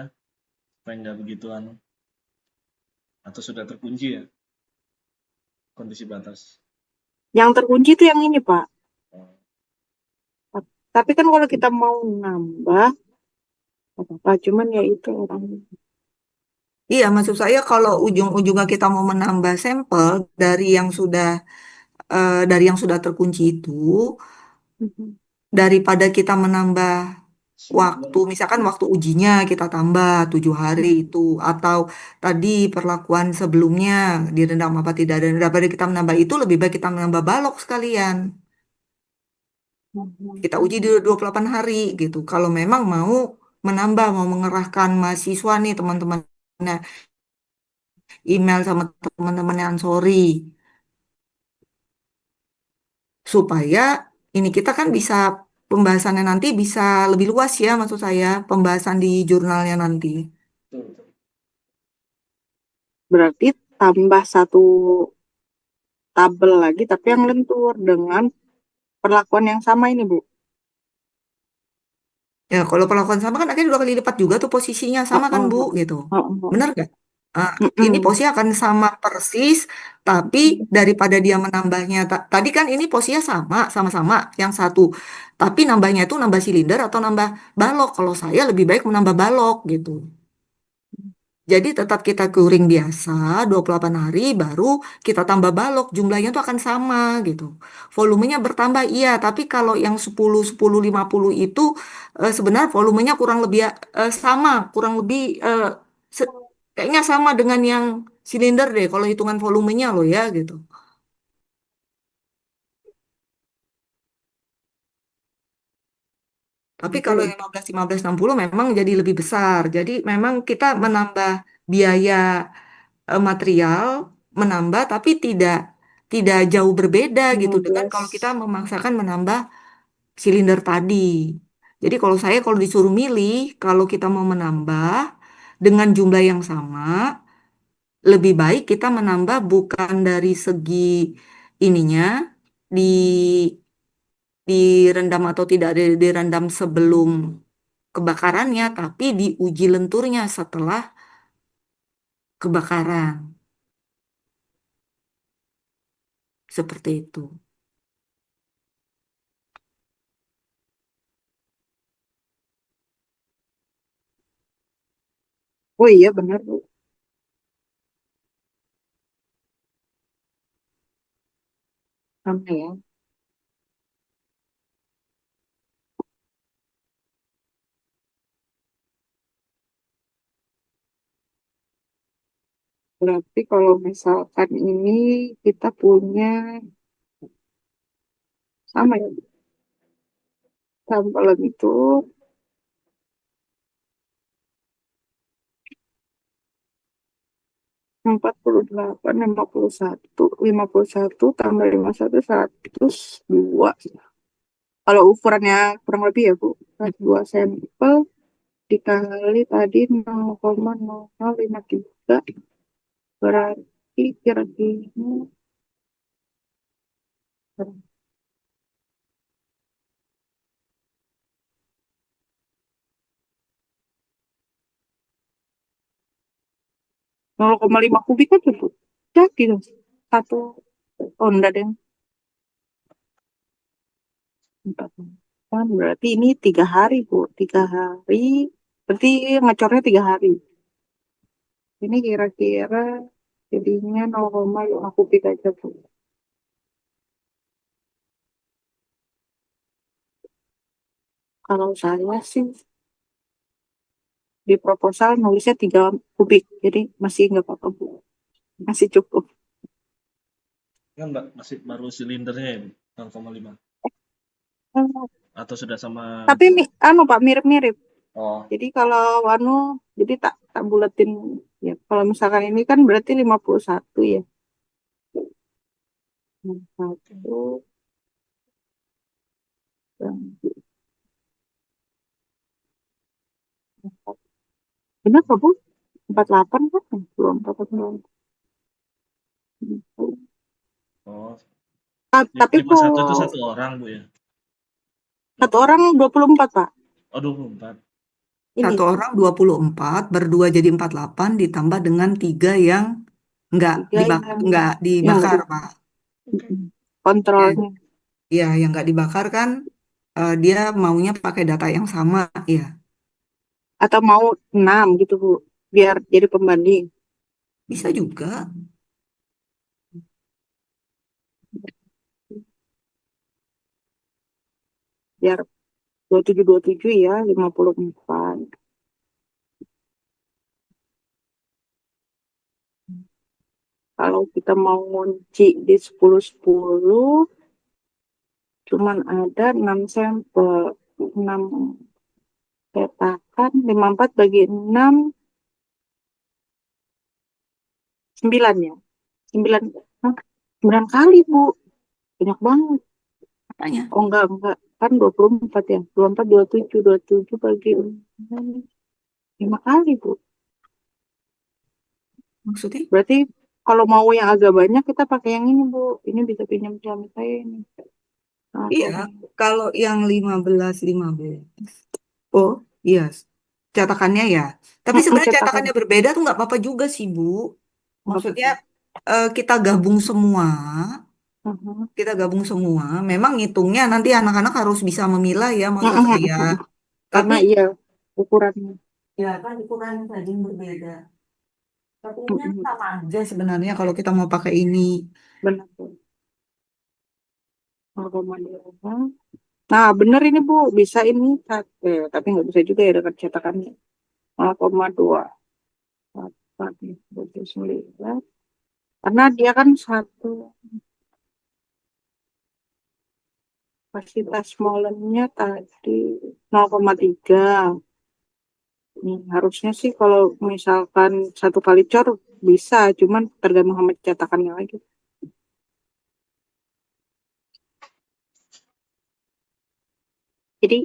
supaya nggak begituan. Atau sudah terkunci ya kondisi batas? Yang terkunci itu yang ini, Pak. Oh, Tapi kan kalau kita mau nambah, apa-apa. Cuman ya itu orang. Iya, maksud saya kalau ujung-ujungnya kita mau menambah sampel dari yang sudah terkunci itu, Mhm. daripada kita menambah waktu, cylinder. misalkan waktu ujinya kita tambah 7 hari itu, atau tadi perlakuan sebelumnya direndam apa tidak, dan daripada kita menambah itu, lebih baik kita menambah balok sekalian. Kita uji di 28 hari gitu. Kalau memang mau menambah, mau mengerahkan mahasiswa nih teman-temannya, email sama teman-teman yang sorry, supaya ini kita kan bisa pembahasannya nanti bisa lebih luas ya, maksud saya pembahasan di jurnalnya nanti. Betul, betul. Berarti tambah satu tabel lagi, tapi yang lentur dengan perlakuan yang sama ini, Bu. Ya, kalau perlakuan sama kan akhirnya 2 kali lipat juga tuh posisinya sama kan Bu Heeh, gitu. heeh. Benar nggak? Ah, ini Mm-mm. posisi akan sama persis, tapi daripada dia menambahnya tadi kan ini posisinya sama-sama yang satu. Tapi nambahnya itu nambah silinder atau nambah balok. Kalau saya lebih baik menambah balok gitu. Jadi tetap kita curing biasa 28 hari baru kita tambah balok jumlahnya tuh akan sama gitu. Volumenya bertambah iya, tapi kalau yang 10 10 50 itu sebenarnya volumenya kurang lebih sama, kurang lebih se- kayaknya sama dengan yang silinder deh kalau hitungan volumenya loh ya gitu. Tapi kalau Oke. yang 15 15 60 memang jadi lebih besar. Jadi memang kita menambah biaya material menambah tapi tidak jauh berbeda gitu dengan kalau kita 15. memaksakan menambah silinder tadi. Jadi kalau disuruh milih, kalau kita mau menambah dengan jumlah yang sama, lebih baik kita menambah bukan dari segi ininya di direndam atau tidak direndam sebelum kebakarannya, tapi diuji lenturnya setelah kebakaran. Seperti itu. Oh iya benar, Bu. Sama ya. Berarti kalau misalkan ini kita punya sama ya, sampel itu 48, 51 tambah 51, 102. Kalau ukurannya kurang lebih ya, Bu. 2 sampel dikali tadi 0,0053, berarti kira-kira 0,5 kubik aja, Bu. Jadi dong. Satu, oh enggak deh. 4. Kan berarti ini 3 hari, Bu. 3 hari. Berarti ngecornya 3 hari. Ini kira-kira jadinya 0,5 kubik aja, Bu. Kalau saya sih di proposal nulisnya 3 kubik. Jadi masih nggak apa-apa, Bu. Masih cukup. Kan masih baru silindernya ya, Bu? 0,5 Eh, atau sudah sama? Tapi Pak, mirip-mirip. Oh, Jadi kalau jadi tak buletin ya. Kalau misalkan ini kan berarti 51 ya. 51 dan benar kok, Bu? 48 kan? Belum 48. oh. Tapi 51 itu kok satu orang, Bu ya? satu orang 24, Pak. Oh, 24. Ini. Satu orang 24, berdua jadi 48, ditambah dengan 3 yang nggak tiga nggak yang dibakar, nggak Pak. Ya, kontrolnya ya, yang nggak dibakar kan dia maunya pakai data yang sama, ya. atau mau 6 gitu Bu, biar jadi pembanding. Bisa juga. Biar 27 ya, 54. Kalau kita mau ngunci di 10-10, cuman ada 6 sampel. 6 cetakan, 54 bagi 6, 9 ya. 9, hah? 9 kali, Bu. Banyak banget. Makanya. Oh, enggak. Kan 24 ya. 24, 27 bagi 6. 5 kali, Bu. Maksudnya? Berarti kalau mau yang agak banyak, kita pakai yang ini, Bu. Ini bisa pinjam suami saya ini. Nah, Iya, kalau yang 15. Oh, iya. Cetakannya ya. Tapi sebenarnya cetakan. cetakannya berbeda tuh nggak apa-apa juga sih, Bu. Nggak Maksudnya apa-apa. kita gabung semua. Mhm. Kita gabung semua. Memang ngitungnya nanti anak-anak harus bisa memilah ya, maksud saya. Tapi Karena iya, ukurannya. ya kan ukurannya tadi yang berbeda. Tapi ini kan Mhm. sama aja sebenarnya kalau kita mau pakai ini. Benar, Bu. 0,2. Nah, bener ini Bu, bisa ini, tapi nggak bisa juga ya dengan cetakannya. 0,2. 29. Karena dia kan satu kapasitas molemnya tadi 0,3. Harusnya sih kalau misalkan satu kali cor bisa, cuman tergantung sama cetakannya lagi. Jadi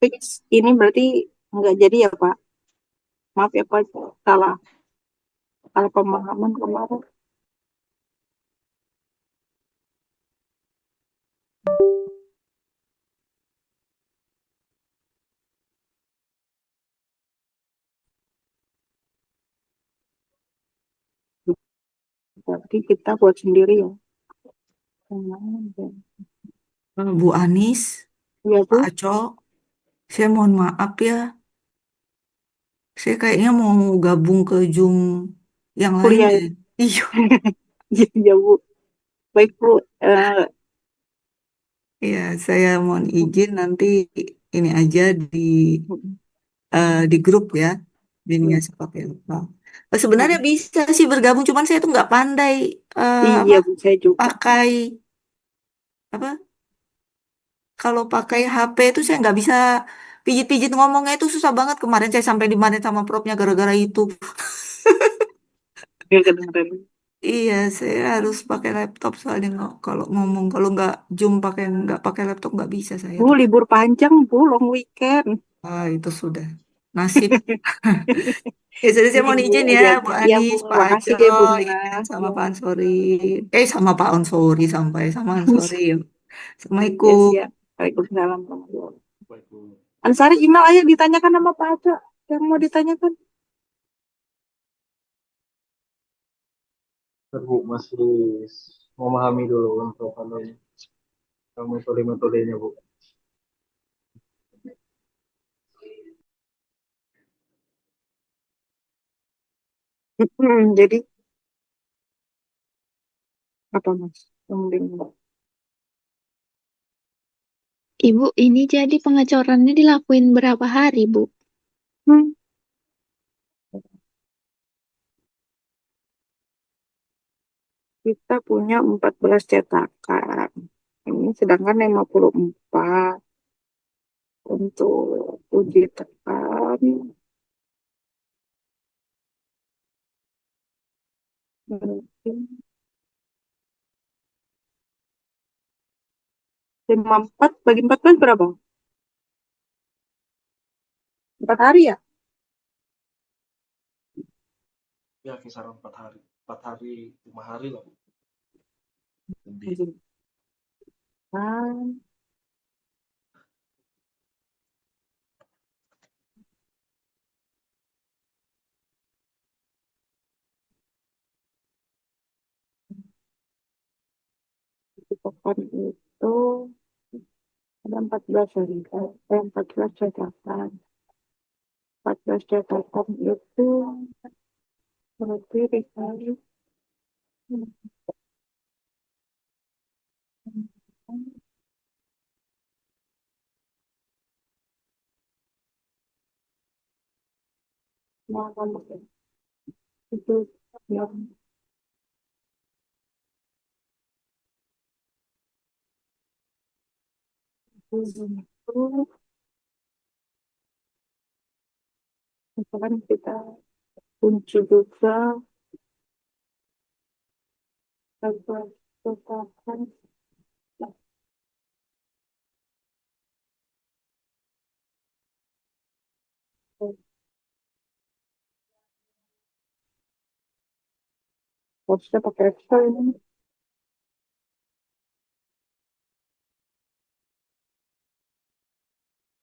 fix ini berarti nggak jadi ya Pak? Maaf ya Pak, salah salah pemahaman kemarin. Berarti kita buat sendiri ya. Bu Anis, Iya Pak Bu, Aco, saya mohon maaf ya. Saya kayaknya mau gabung ke Zoom yang lain kuliah. deh. Iya, Iya Bu. Baik Bu. iya, saya mohon izin nanti ini aja di grup ya. Ininya seperti apa. Sebenarnya bisa sih bergabung, cuman saya tuh nggak pandai Iya apa Bu, saya juga. pakai apa kalau pakai HP itu saya nggak bisa pijit-pijit ngomongnya itu susah banget. Kemarin saya sampai dimarahin sama propnya gara-gara itu. Nggak kedengeran. Iya, saya harus pakai laptop soalnya kalau ngomong kalau nggak pakai laptop nggak bisa saya Bu, tuh. libur panjang Bu, long weekend. Ah, itu sudah nasib. Ya, jadi saya Iya mau Bu, izin ya, Bu iya Bu, Anis, Pak Aco, makasih ya Bunda. izin sama Iya, Pak Ansori. Sama Pak Ansori sama Ansori. ya Assalamualaikum. siap. Waalaikumsalam. Baik, Bu. Ansari, email aja ditanyakan sama Pak Aca. Yang mau ditanyakan. Bu masih memahami dulu untuk metode-metodenya Bu. Jadi apa Mas? Yang bingung. Ibu, ini jadi pengecorannya dilakuin berapa hari, Bu? Hmm, Kita punya 14 cetakan. Ini sedangkan 54 untuk uji tekan. Berarti 54 bagi 14 berapa? 4 hari ya? Ya, kisaran 4 hari. 4 hari, 5 hari lah, Bu. Lebih. Kan. cetakan itu ada 14 hari, 14 cetakan. 14 cetakan itu berarti dikali 0,7 itu yang itu misalkan kita kunci juga 14 cetakan. Harusnya pakai Excel ini.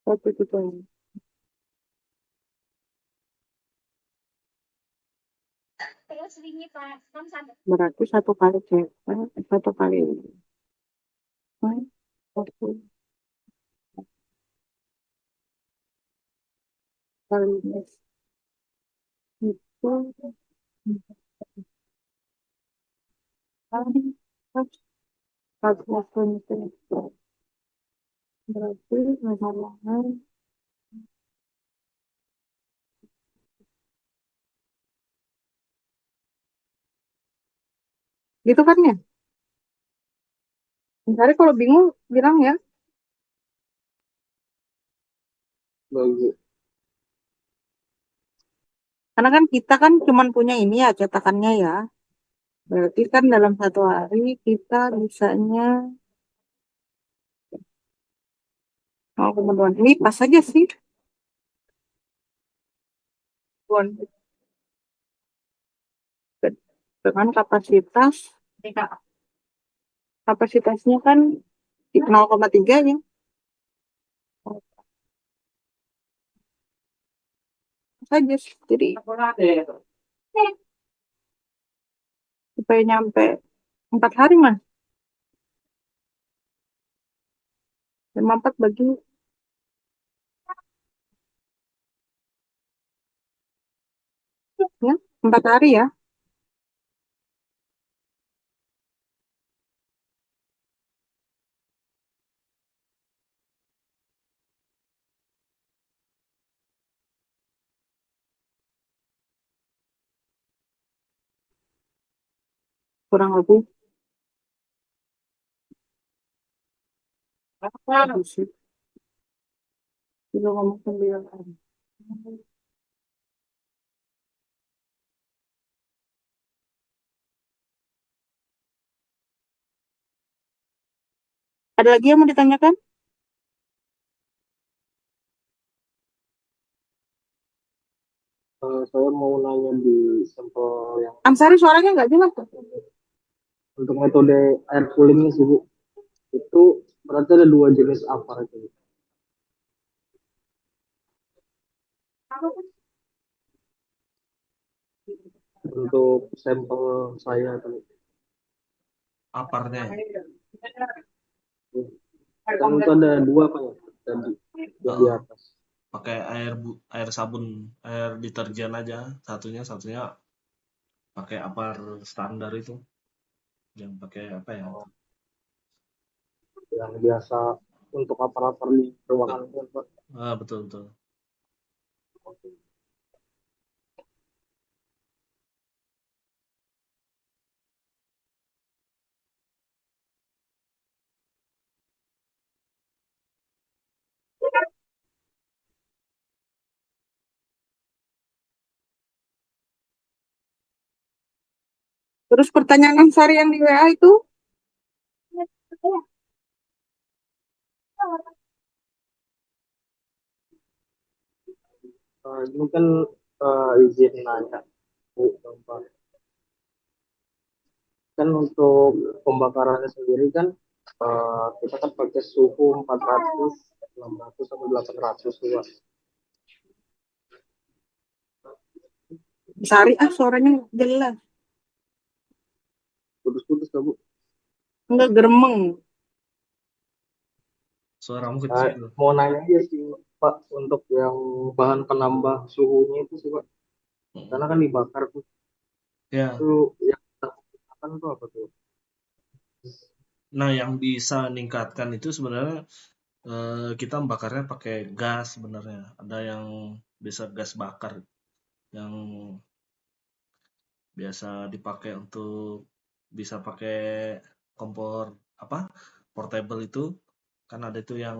Satu gitu. Berarti satu kali cetak, satu kali satu kali itu kali 14 cm. Berarti halaman gitu kan ya? Misalnya kalau bingung bilang ya. Bagus. Karena kan kita kan cuman punya ini ya cetakannya ya. Berarti kan dalam satu hari kita bisanya kemudian ini pas aja sih. Dengan kapasitasnya kan 0,3 ya. Saja sih. Jadi supaya nyampe 4 hari mas. 4 bagi ya 4 hari ya. Kurang lebih. Apa sih? Kita ngomong 9 hari. Ada lagi yang mau ditanyakan? Saya mau nanya di sampel yang Ansari suaranya nggak jelas tuh. untuk metode air coolingnya sih Bu, itu berarti ada dua jenis apar itu untuk sampel saya tadi. Aparnya ya? Kan itu ada dua Pak ya tadi yang di atas. Pakai air sabun, air deterjen aja. Satunya pakai apar standar itu. Yang pakai apa ya? Yang biasa untuk apar-apar di ruangan itu Pak. Betul. Terus pertanyaan Ansari yang di WA itu? Ini kan izin nanya Bu, Pak. Kan untuk pembakarannya sendiri kan kita kan pakai suhu 400, 600 sampai 800 juga. Sari suaranya jelas. Putus-putus kan Bu? Enggak geremeng. Suaramu Nah, kecil. mau nanya aja sih Pak untuk yang bahan penambah suhunya itu sih Pak. Karena Mm-mm. kan dibakar tuh. Ya, Itu yang kita gunakan tuh apa tuh? nah yang bisa meningkatkan itu sebenarnya kita bakarnya pakai gas sebenarnya. Ada yang bisa gas bakar yang biasa dipakai untuk bisa pakai kompor apa portable itu kan ada itu yang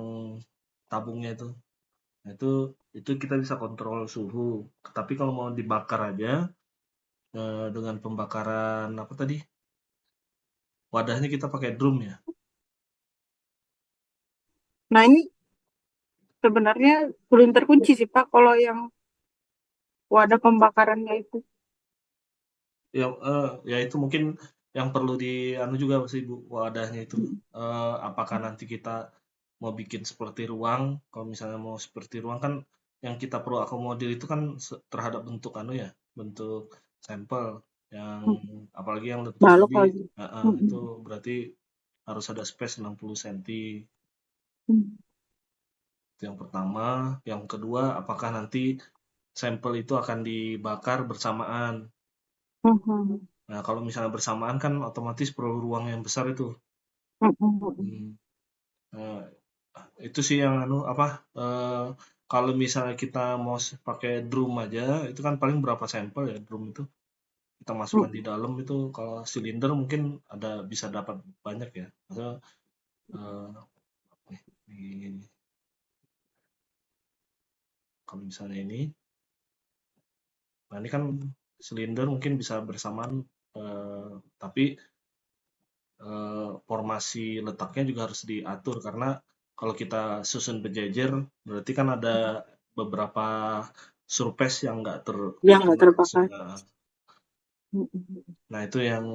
tabungnya itu. Nah, itu kita bisa kontrol suhu. Tapi kalau mau dibakar aja dengan pembakaran apa tadi? Wadahnya kita pakai drum ya. Nah, ini sebenarnya belum terkunci sih Pak kalau yang wadah pembakarannya itu. Ya itu mungkin yang perlu di anu juga sih Bu, wadahnya itu. Apakah nanti kita mau bikin seperti ruang, kalau misalnya mau seperti ruang kan yang kita perlu akomodir itu kan terhadap bentuk anu ya, bentuk sampel yang apalagi yang lentur Balok tadi, lagi. itu berarti harus ada space 60 cm. Itu yang pertama. Yang kedua, apakah nanti sampel itu akan dibakar bersamaan. Nah, kalau misalnya bersamaan kan otomatis perlu ruang yang besar itu. Hmm. Nah, itu sih yang anu apa? Kalau misalnya kita mau pakai drum aja, itu kan paling berapa sampel ya drum itu? Kita masukkan di dalam itu kalau silinder mungkin ada bisa dapat banyak ya. Maksudnya ini, kalau misalnya ini, nah ini kan silinder mungkin bisa bersamaan, tapi formasi letaknya juga harus diatur karena kalau kita susun berjejer berarti kan ada beberapa surface yang nggak Yang nggak terkena langsung. terbakar. Nah itu yang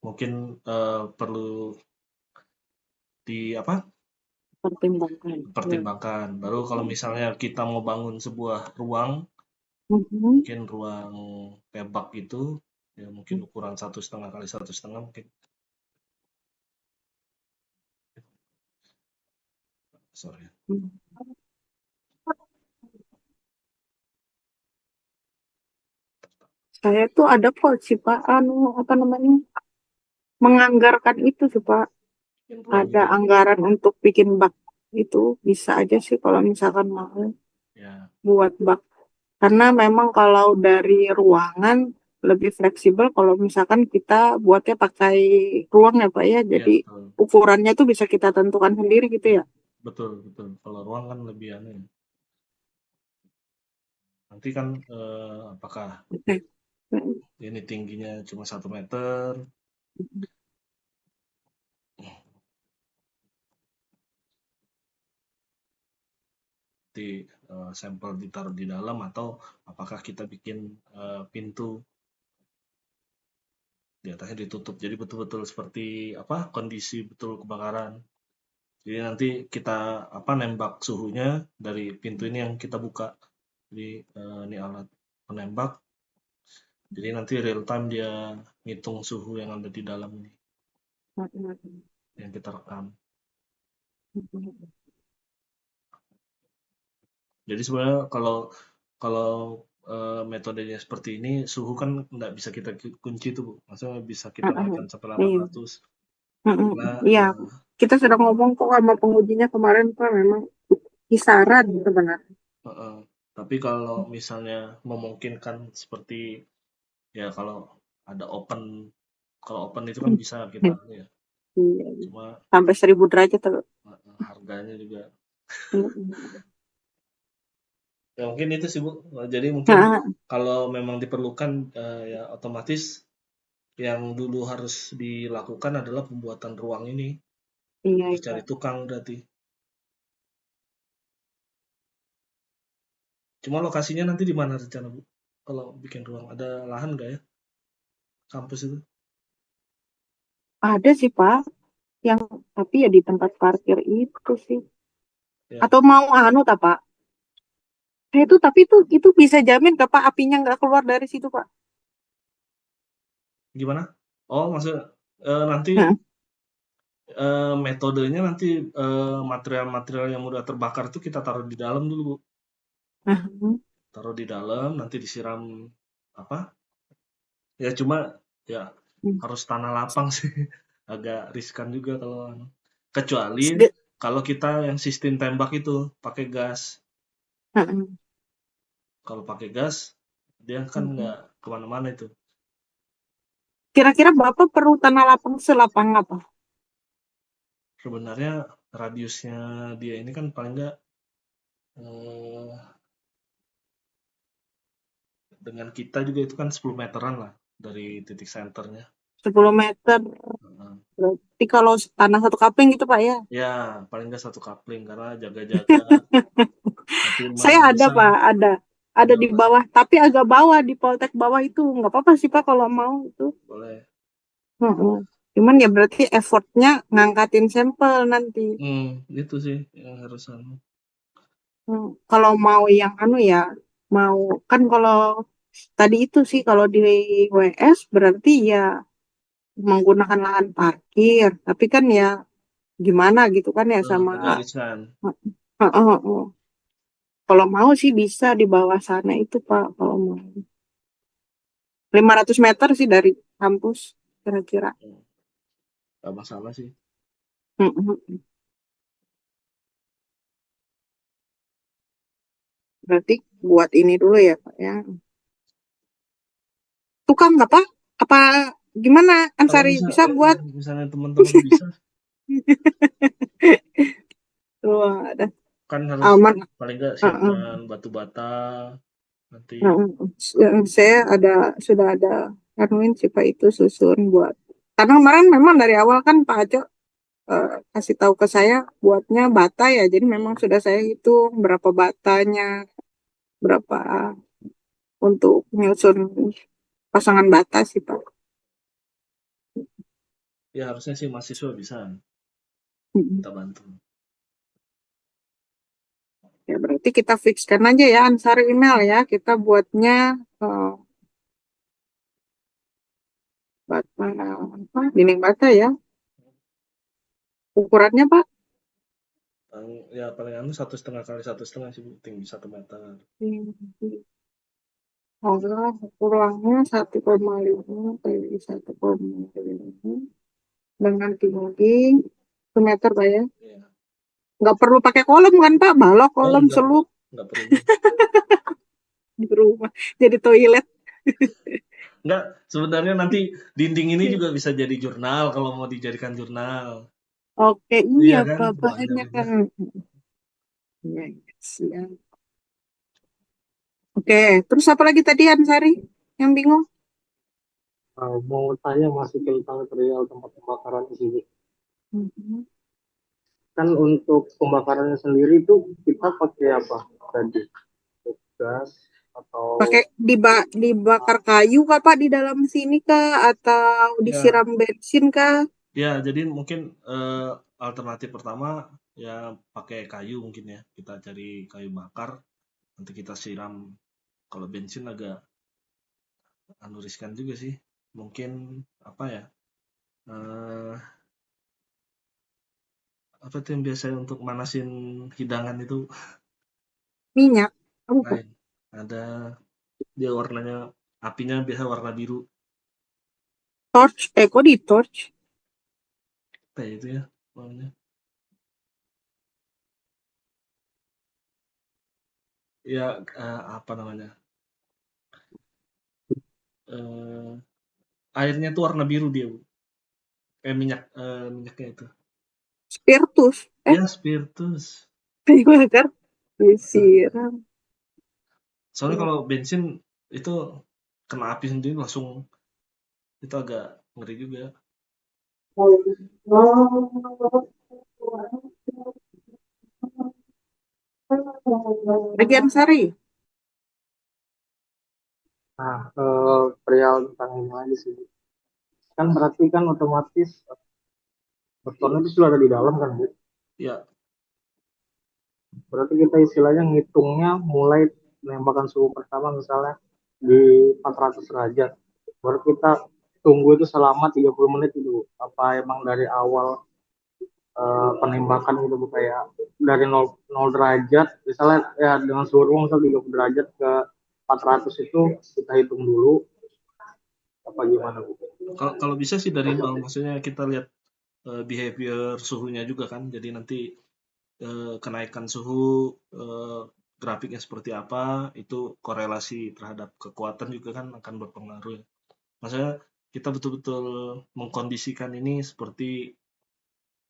mungkin perlu di apa Pertimbangkan. pertimbangkan. Baru kalau misalnya kita mau bangun sebuah ruang, mungkin ruang tebak itu ya mungkin ukuran 1,5 kali 1,5 mungkin. Sorry. Saya tuh ada kok sih Pak, apa namanya, menganggarkan itu sih Pak. Mungkin ruang Ada gitu ya. anggaran untuk bikin bak itu bisa aja sih kalau misalkan mau Ya, buat bak. Karena memang kalau dari ruangan lebih fleksibel kalau misalkan kita buatnya pakai ruang ya Pak ya. iya Jadi betul. ukurannya tuh bisa kita tentukan sendiri gitu ya. Betul, betul. Kalau ruang kan lebih aneh ya. Nanti kan apakah Oke. ini tingginya cuma 1 meter, nanti sampel ditaruh di dalam atau apakah kita bikin pintu di atasnya ditutup. Jadi betul-betul seperti apa kondisi betul kebakaran. Jadi nanti kita apa nembak suhunya dari pintu ini yang kita buka. Jadi ini alat penembak. Jadi nanti real time dia ngitung suhu yang ada di dalam ini yang kita rekam. Jadi sebenarnya kalau kalau metodenya seperti ini, suhu kan nggak bisa kita kunci tuh, Bu. Maksudnya bisa kita naikkan sampai Iya. 800. Karena Iya, kita sudah ngomong kok sama pengujinya kemarin Pak, memang kisaran sebenarnya. tapi kalau misalnya memungkinkan seperti ya kalau ada open, kalau open itu kan bisa kita ya. Iya, Cuma sampai 1000 derajat tuh. harganya juga. Mm-mm. Ya mungkin itu sih Bu. Jadi mungkin kalau memang diperlukan ya otomatis yang dulu harus dilakukan adalah pembuatan ruang ini. Iya, Harus iya. cari tukang berarti. Cuma lokasinya nanti di mana rencana Bu? Kalau bikin ruang ada lahan nggak ya? Kampus itu? Ada sih Pak, yang tapi ya di tempat parkir itu sih. Ya. Atau mau anu tak Pak? Saya itu tapi itu bisa jamin ke Pak apinya nggak keluar dari situ Pak? Gimana? Oh maksudnya nanti Nah, Metodenya nanti material-material yang udah terbakar itu kita taruh di dalam dulu, Bu. Taruh di dalam, nanti disiram apa? Ya cuma ya harus tanah lapang sih. Agak riskan juga kalau kecuali kalau kita yang sistem tembak itu pakai gas. Kalau pakai gas dia kan nggak kemana-mana itu. Kira-kira Bapak perlu tanah lapang selapang apa? Sebenarnya radiusnya dia ini kan paling nggak dengan kita juga itu kan 10 meteran lah dari titik senternya. 10 meter. Berarti kalau tanah 1 kapling gitu Pak ya? Ya, paling nggak 1 kapling karena jaga-jaga. Saya ada Pak, ada di bawah, tapi agak bawah di Poltek bawah itu nggak apa-apa sih Pak kalau mau itu. Boleh. Cuman ya berarti effortnya ngangkatin sampel nanti. Itu sih yang harus Kalau mau yang ya, mau kan kalau tadi itu sih kalau di WS berarti ya menggunakan lahan parkir, tapi kan ya gimana gitu kan ya sama. agak riskan. Kalau mau sih bisa di bawah sana itu Pak, kalau mau. 500 meter sih dari kampus kira-kira. Nggak masalah sih. Berarti buat ini dulu ya Pak ya. Tukang nggak Pak? Apa gimana Ansari bisa buat? Misalnya teman-teman bisa. Ada. Kan harus Aman. paling nggak siapkan batu bata nanti. Saya sudah ada anuin sih Pak itu susun buat. Karena kemarin memang dari awal kan Pak Ajo kasih tahu ke saya buatnya bata ya, jadi memang sudah saya hitung berapa batanya, berapa untuk nyusun pasangan bata sih Pak. Ya harusnya sih mahasiswa bisa kita bantu. Ya berarti kita fixkan aja ya Ansar email ya, kita buatnya bata apa? Dinding bata ya. Ukurannya Pak? Ya paling 1,5 kali 1,5 sih, tinggi 1 meter. Kurangnya 1,5 kali 1,5 dengan tinggi 1 meter Pak ya. Nggak perlu pakai kolom kan Pak, balok kolom seluk. Nggak perlu. Di rumah jadi toilet. Enggak, sebenarnya nanti dinding ini juga bisa jadi jurnal kalau mau dijadikan jurnal. Oke, iya kan? Pak, banyak kan. Iya, siap. Oke, terus apa lagi tadi Ansari yang bingung? Mau tanya masih tentang material tempat pembakaran di sini. Kan untuk pembakarannya sendiri itu kita pakai apa tadi? Gas atau pakai dibakar kayu kah Pak di dalam sini kah atau disiram bensin kah? Ya, jadi mungkin alternatif pertama ya pakai kayu mungkin ya. Kita cari kayu bakar, nanti kita siram. Kalau bensin agak riskan juga sih. Mungkin apa ya? Apa tuh yang biasanya untuk manasin hidangan itu? Minyak. Lain. Ada dia warnanya apinya biasa warna biru. Torch, kok di torch? Apa ya itu ya namanya? Ya apa namanya? Airnya tuh warna biru dia, Bu. Minyaknya itu. Spiritus. Ya, spiritus. Kayu bakar disiram. Soalnya kalau bensin itu kena api sendiri langsung itu agak ngeri juga. Bagian Sari. Nah, perihal tentang ini lagi sih. Kan berarti kan otomatis betonnya itu sudah ada di dalam kan, Bu? Ya. Berarti kita istilahnya ngitungnya mulai penembakan suhu pertama misalnya di 400 derajat. Baru kita tunggu itu selama 30 menit itu. Apa emang dari awal penembakan gitu Bu, kayak dari 0 derajat misalnya ya dengan suhu ruang misal 30 derajat ke 400 itu kita hitung dulu apa gimana Bu? Kalau bisa sih dari nol, maksudnya kita lihat behavior suhunya juga kan. Jadi nanti kenaikan suhu grafiknya seperti apa, itu korelasi terhadap kekuatan juga kan akan berpengaruh ya. Maksudnya kita betul-betul mengkondisikan ini seperti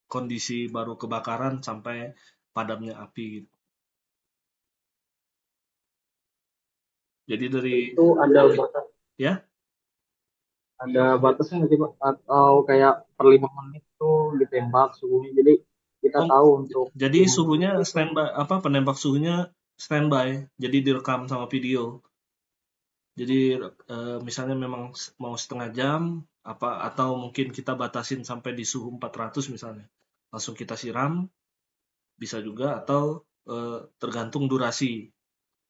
kondisi baru kebakaran sampai padamnya api gitu. Jadi dari Itu ada batas, ya batasnya nggak sih Pak? Atau kayak per 5 menit tuh ditembak suhunya, jadi kita oh, tahu untuk jadi 5 menit suhunya itu standby, apa, penembak suhunya standby, jadi direkam sama video. Jadi misalnya memang mau setengah jam apa atau mungkin kita batasin sampai di suhu 400 misalnya. Langsung kita siram bisa juga atau tergantung durasi.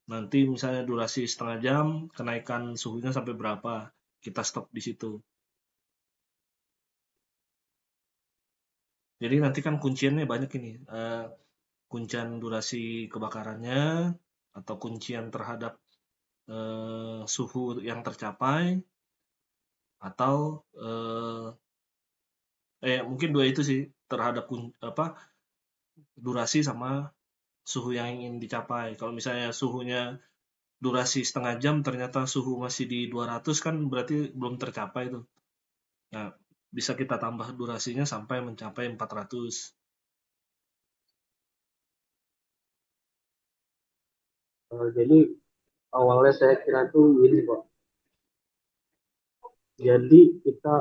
Nanti misalnya durasi setengah jam, kenaikan suhunya sampai berapa, kita stop di situ. Jadi nanti kan kunciannya banyak ini, kuncian durasi kebakarannya atau kuncian terhadap suhu yang tercapai atau mungkin dua itu sih terhadap apa durasi sama suhu yang ingin dicapai. Kalau misalnya suhunya durasi setengah jam ternyata suhu masih di 200 kan berarti belum tercapai tuh. Nah, bisa kita tambah durasinya sampai mencapai 400. jadi awalnya saya kira tuh gini Pak. Jadi kita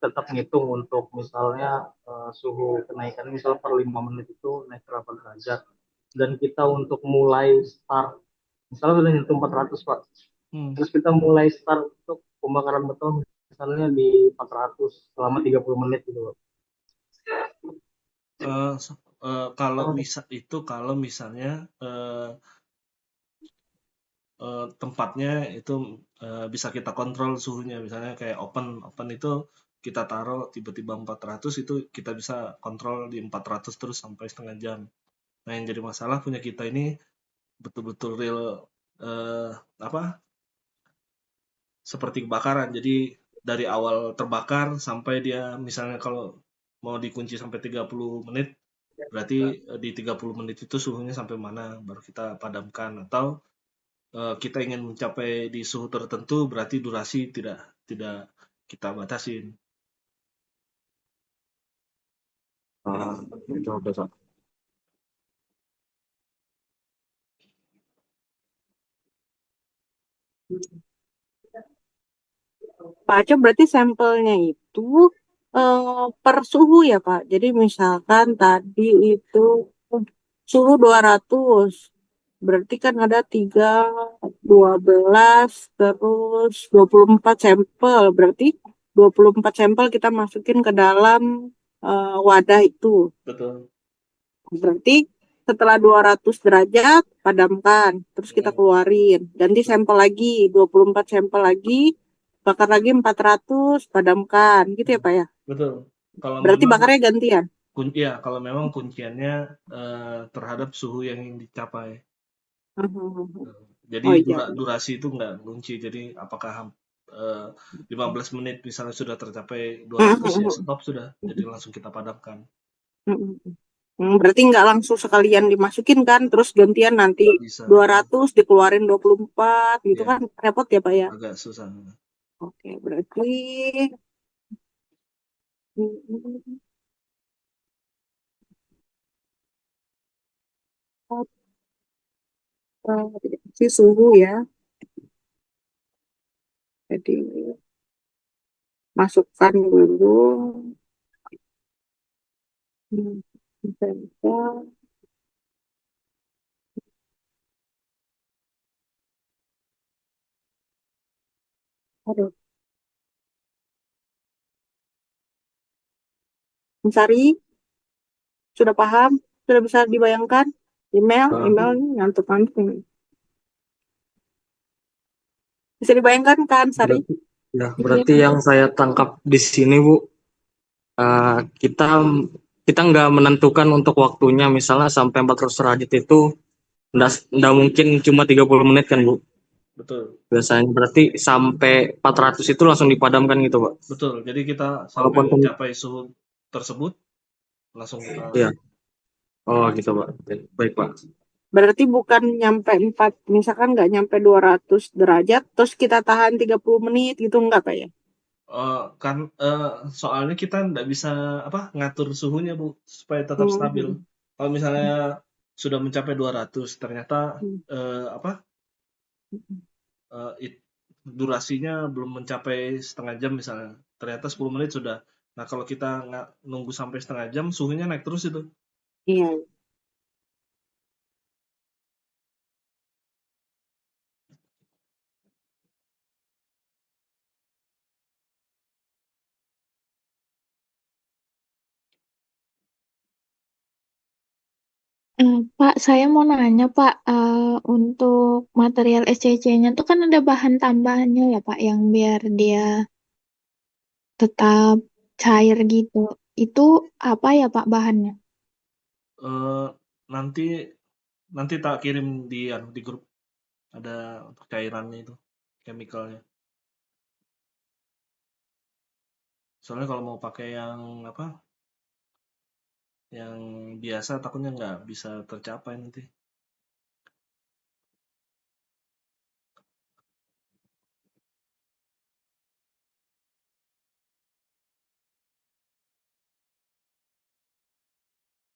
tetap ngitung untuk misalnya suhu kenaikan misal per 5 menit itu naik berapa derajat, dan kita untuk mulai start misalnya sudah nyentuh 400 Pak, terus kita mulai start untuk pembakaran beton misalnya di 400 selama 30 menit gitu Pak. Kalau misalnya tempatnya itu bisa kita kontrol suhunya, misalnya kayak open itu kita taruh tiba-tiba 400, itu kita bisa kontrol di 400 terus sampai setengah jam. Nah, yang jadi masalah punya kita ini betul-betul real apa seperti kebakaran. Jadi dari awal terbakar sampai dia misalnya kalau mau dikunci sampai 30 menit, berarti di 30 menit itu suhunya sampai mana baru kita padamkan, atau kita ingin mencapai di suhu tertentu berarti durasi tidak kita batasin. Itu besok. Pak Acep berarti sampelnya itu per suhu ya Pak. Jadi misalkan tadi itu suhu 200. Berarti kan ada 3, 12, terus 24 sampel. Berarti 24 sampel kita masukin ke dalam wadah itu. Betul. Berarti setelah 200 derajat, padamkan. Terus kita keluarin. Ganti sampel lagi, 24 sampel lagi. Bakar lagi 400, padamkan. Gitu ya Pak ya? Betul. Kalau Berarti memang bakarnya gantian? ya, kalau memang kunciannya terhadap suhu yang ingin dicapai. Jadi Oh iya. durasi itu nggak kunci. Jadi apakah 15 menit misalnya sudah tercapai 200 ya stop sudah. Jadi langsung kita padamkan. Berarti nggak langsung sekalian dimasukin kan, terus gantian nanti Nggak bisa. 200 dikeluarin 24 gitu Ya, kan repot ya Pak ya? agak susah. Oke, berarti si suhu ya. Jadi masukkan dulu. Bentar. Aduh. Sari, sudah paham? Sudah bisa dibayangkan? Email ngantuk-ngantuk. Bisa dibayangkan kan, Sari? Berarti yang saya tangkap di sini Bu, kita kita nggak menentukan untuk waktunya, misalnya sampai 400 derajat itu nggak mungkin cuma 30 menit kan Bu. Betul, Biasanya berarti sampai 400 itu langsung dipadamkan gitu Pak. betul. Jadi kita sampai Walaupun mencapai suhu tersebut langsung kita iya. Oh gitu Pak. Baik Pak. Berarti bukan nyampe 4, misalkan nggak nyampe 200 derajat, terus kita tahan 30 menit gitu, enggak Pak ya? kan soalnya kita nggak bisa ngatur suhunya Bu supaya tetap stabil. Hmm. Kalau misalnya sudah mencapai 200 ternyata Hmm. durasinya belum mencapai setengah jam misalnya. Ternyata 10 menit sudah. Nah, kalau kita nggak nunggu sampai setengah jam, suhunya naik terus itu. Iya. Pak, saya mau nanya Pak, untuk material SCC-nya tuh kan ada bahan tambahannya ya Pak, yang biar dia tetap cair gitu. Itu apa ya Pak bahannya? Eh, nanti nanti tak kirim di grup, ada untuk cairannya itu, chemicalnya. Soalnya kalau mau pakai yang yang biasa takutnya nggak bisa tercapai nanti.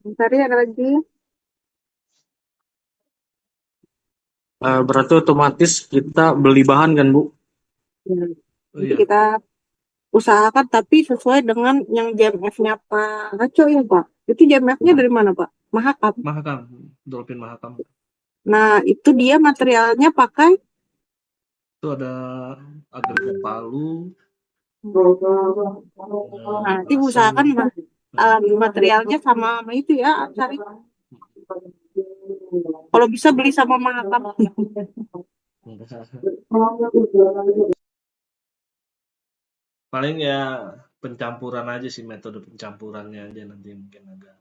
Bentar ya, ada lagi. Berarti otomatis kita beli bahan kan Bu? Ya. Oh Nanti iya, kita usahakan tapi sesuai dengan yang JMF-nya Pak Aco ya Pak. Itu JMF-nya dari mana Pak? Mahakam. Mahakam, Dolphin Mahakam. Nah, itu dia materialnya pakai Itu ada agregat palu, Nah, nanti basen. usahakan materialnya sama itu ya, cari. Kalau bisa beli sama Mahakam. Paling ya pencampuran aja sih, metode pencampurannya aja nanti mungkin agak.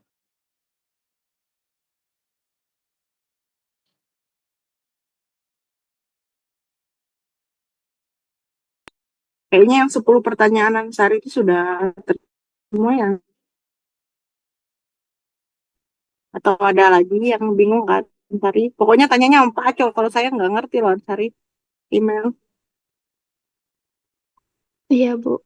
Kayaknya yang 10 pertanyaan Ansari itu sudah semua ya. Atau ada lagi yang bingung kan Ansari? Pokoknya tanyanya sama Pak Aco. Kalau saya nggak ngerti loh Ansari. Email. Iya Bu.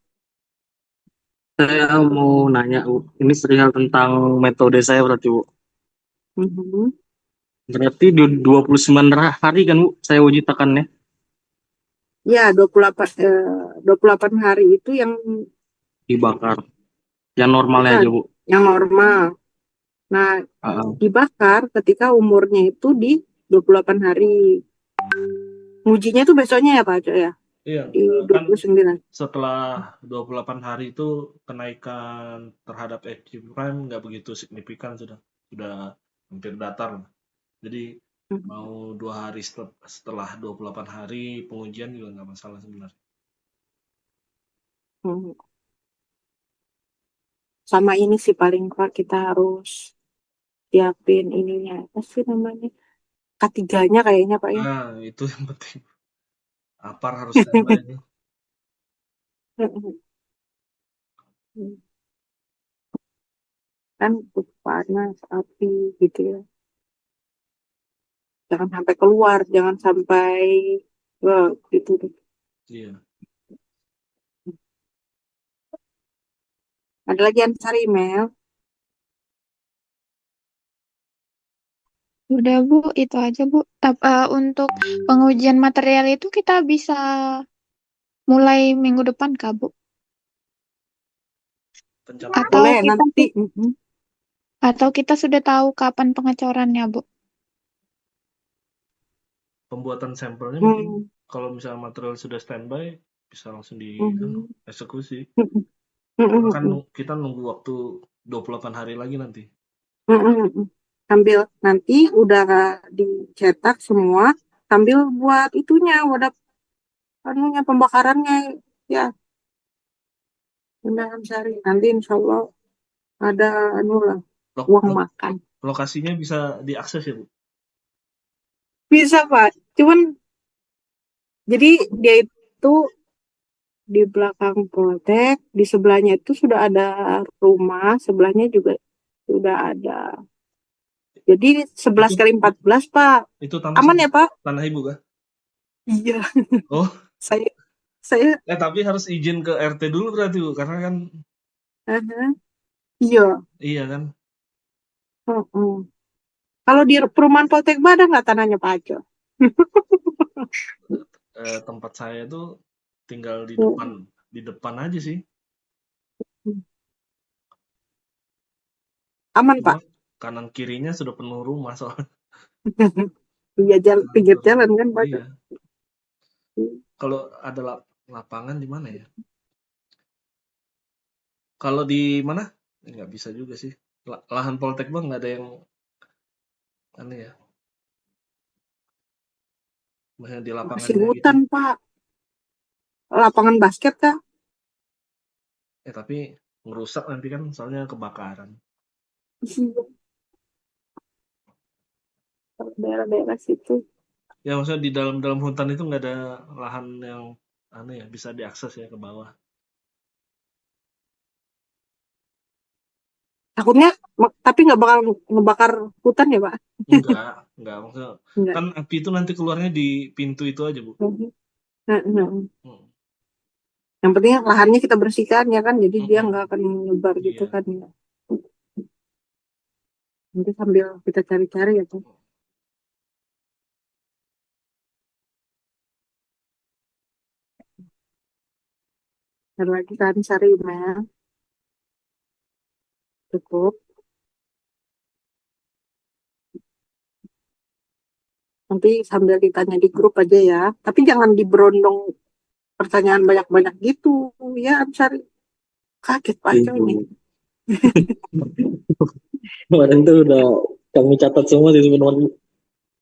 Saya mau nanya Bu, ini perihal tentang metode saya berarti Bu. Mhm. Berarti di 29 hari kan Bu, saya uji tekannya Ya, 28 hari itu yang dibakar. Yang normalnya ya, aja Bu. yang normal. Nah, dibakar ketika umurnya itu di 28 hari. Ngujinya itu besoknya ya Pak Aco ya? Iya, Di kan 29. setelah 28 hari itu kenaikan terhadap HQ prime nggak begitu signifikan, sudah hampir datar. Jadi mau 2 hari setelah 28 hari pengujian juga nggak masalah sebenarnya. Hmm. Sama ini sih paling Pak, kita harus siapin ininya. Apa sih namanya? K3-nya kayaknya Pak ya. Nah, itu yang penting. Apar harus standby itu. Kan panas, api gitu ya. Jangan sampai keluar, jangan sampai gitu. Iya. Ada lagi yang cari email. Udah Bu, itu aja Bu. Untuk pengujian material itu kita bisa mulai minggu depan Kak Bu? Pencampuran. Atau Boleh kita nanti. atau kita sudah tahu kapan pengecorannya Bu? Pembuatan sampelnya mungkin Hmm. kalau misalnya material sudah standby bisa langsung dieksekusi. Kan kita nunggu waktu 28 hari lagi nanti. Sambil nanti udah dicetak semua, sambil buat itunya wadah anunya pembakarannya ya. Email Ansari. Nanti insya Allah ada lah, Lok- uang lok- makan. Lokasinya bisa diakses ya, Bu? Bisa Pak, cuman jadi dia itu di belakang Poltek, di sebelahnya itu sudah ada rumah, sebelahnya juga sudah ada. Jadi 11 Itu kali 14 Pak. itu tanah Aman ya Pak? tanah Ibu kah? Iya, Oh, saya tapi harus izin ke RT dulu berarti, Bu, karena kan iya. iya kan. Heeh. Kalau di perumahan Poltek ada nggak tanahnya Pak Aco? Tempat saya tuh tinggal Oh. di depan aja sih. Aman Pak? Cuma kanan kirinya sudah penuh rumah soalnya. Iya, pinggir jalan kan Pak? Iya. Kalau ada lapangan di mana ya? Kalau di mana? Nggak bisa juga sih. Lahan Poltek Bang nggak ada yang aneh ya. Maksudnya di Masih lapangannya gitu. hutan Pak. Lapangan basket kah? Tapi ngerusak nanti kan soalnya kebakaran. Daerah-daerah situ. Ya maksudnya di dalam hutan itu nggak ada lahan yang aneh ya, bisa diakses ya ke bawah. Takutnya, tapi nggak bakal ngebakar hutan ya Pak? Enggak. Maksudnya Enggak. kan api itu nanti keluarnya di pintu itu aja, Bu. Yang penting lahannya kita bersihkan ya kan, jadi dia nggak akan nyebar gitu Iya. kan ya. Nanti sambil kita cari-cari ya Pak. Ada lagi kan cari email. Cukup. Nanti sambil ditanya di grup aja ya. Tapi jangan diberondong pertanyaan banyak-banyak gitu ya Ansari. Kaget Pak Aco ini. Kemarin tuh udah kami catat semua sih sebenarnya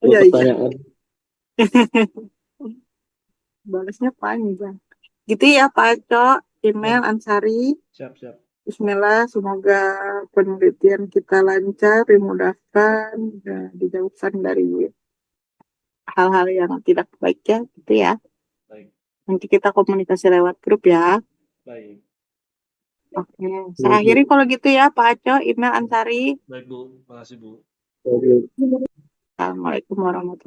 Iya. pertanyaan. Balasnya panjang. Gitu ya Pak Aco. Email Ansari. Siap. Bismillah, semoga penelitian kita lancar, dimudahkan, dan dijauhkan dari hal-hal yang tidak baik ya, gitu ya. Baik. Nanti kita komunikasi lewat grup ya. Baik. Oke, saya akhiri kalau gitu ya, Pak Aco, email Ansari. Baik, Bu. Makasih, Bu. Oke. Assalamualaikum warahmatullahi wabarakatuh.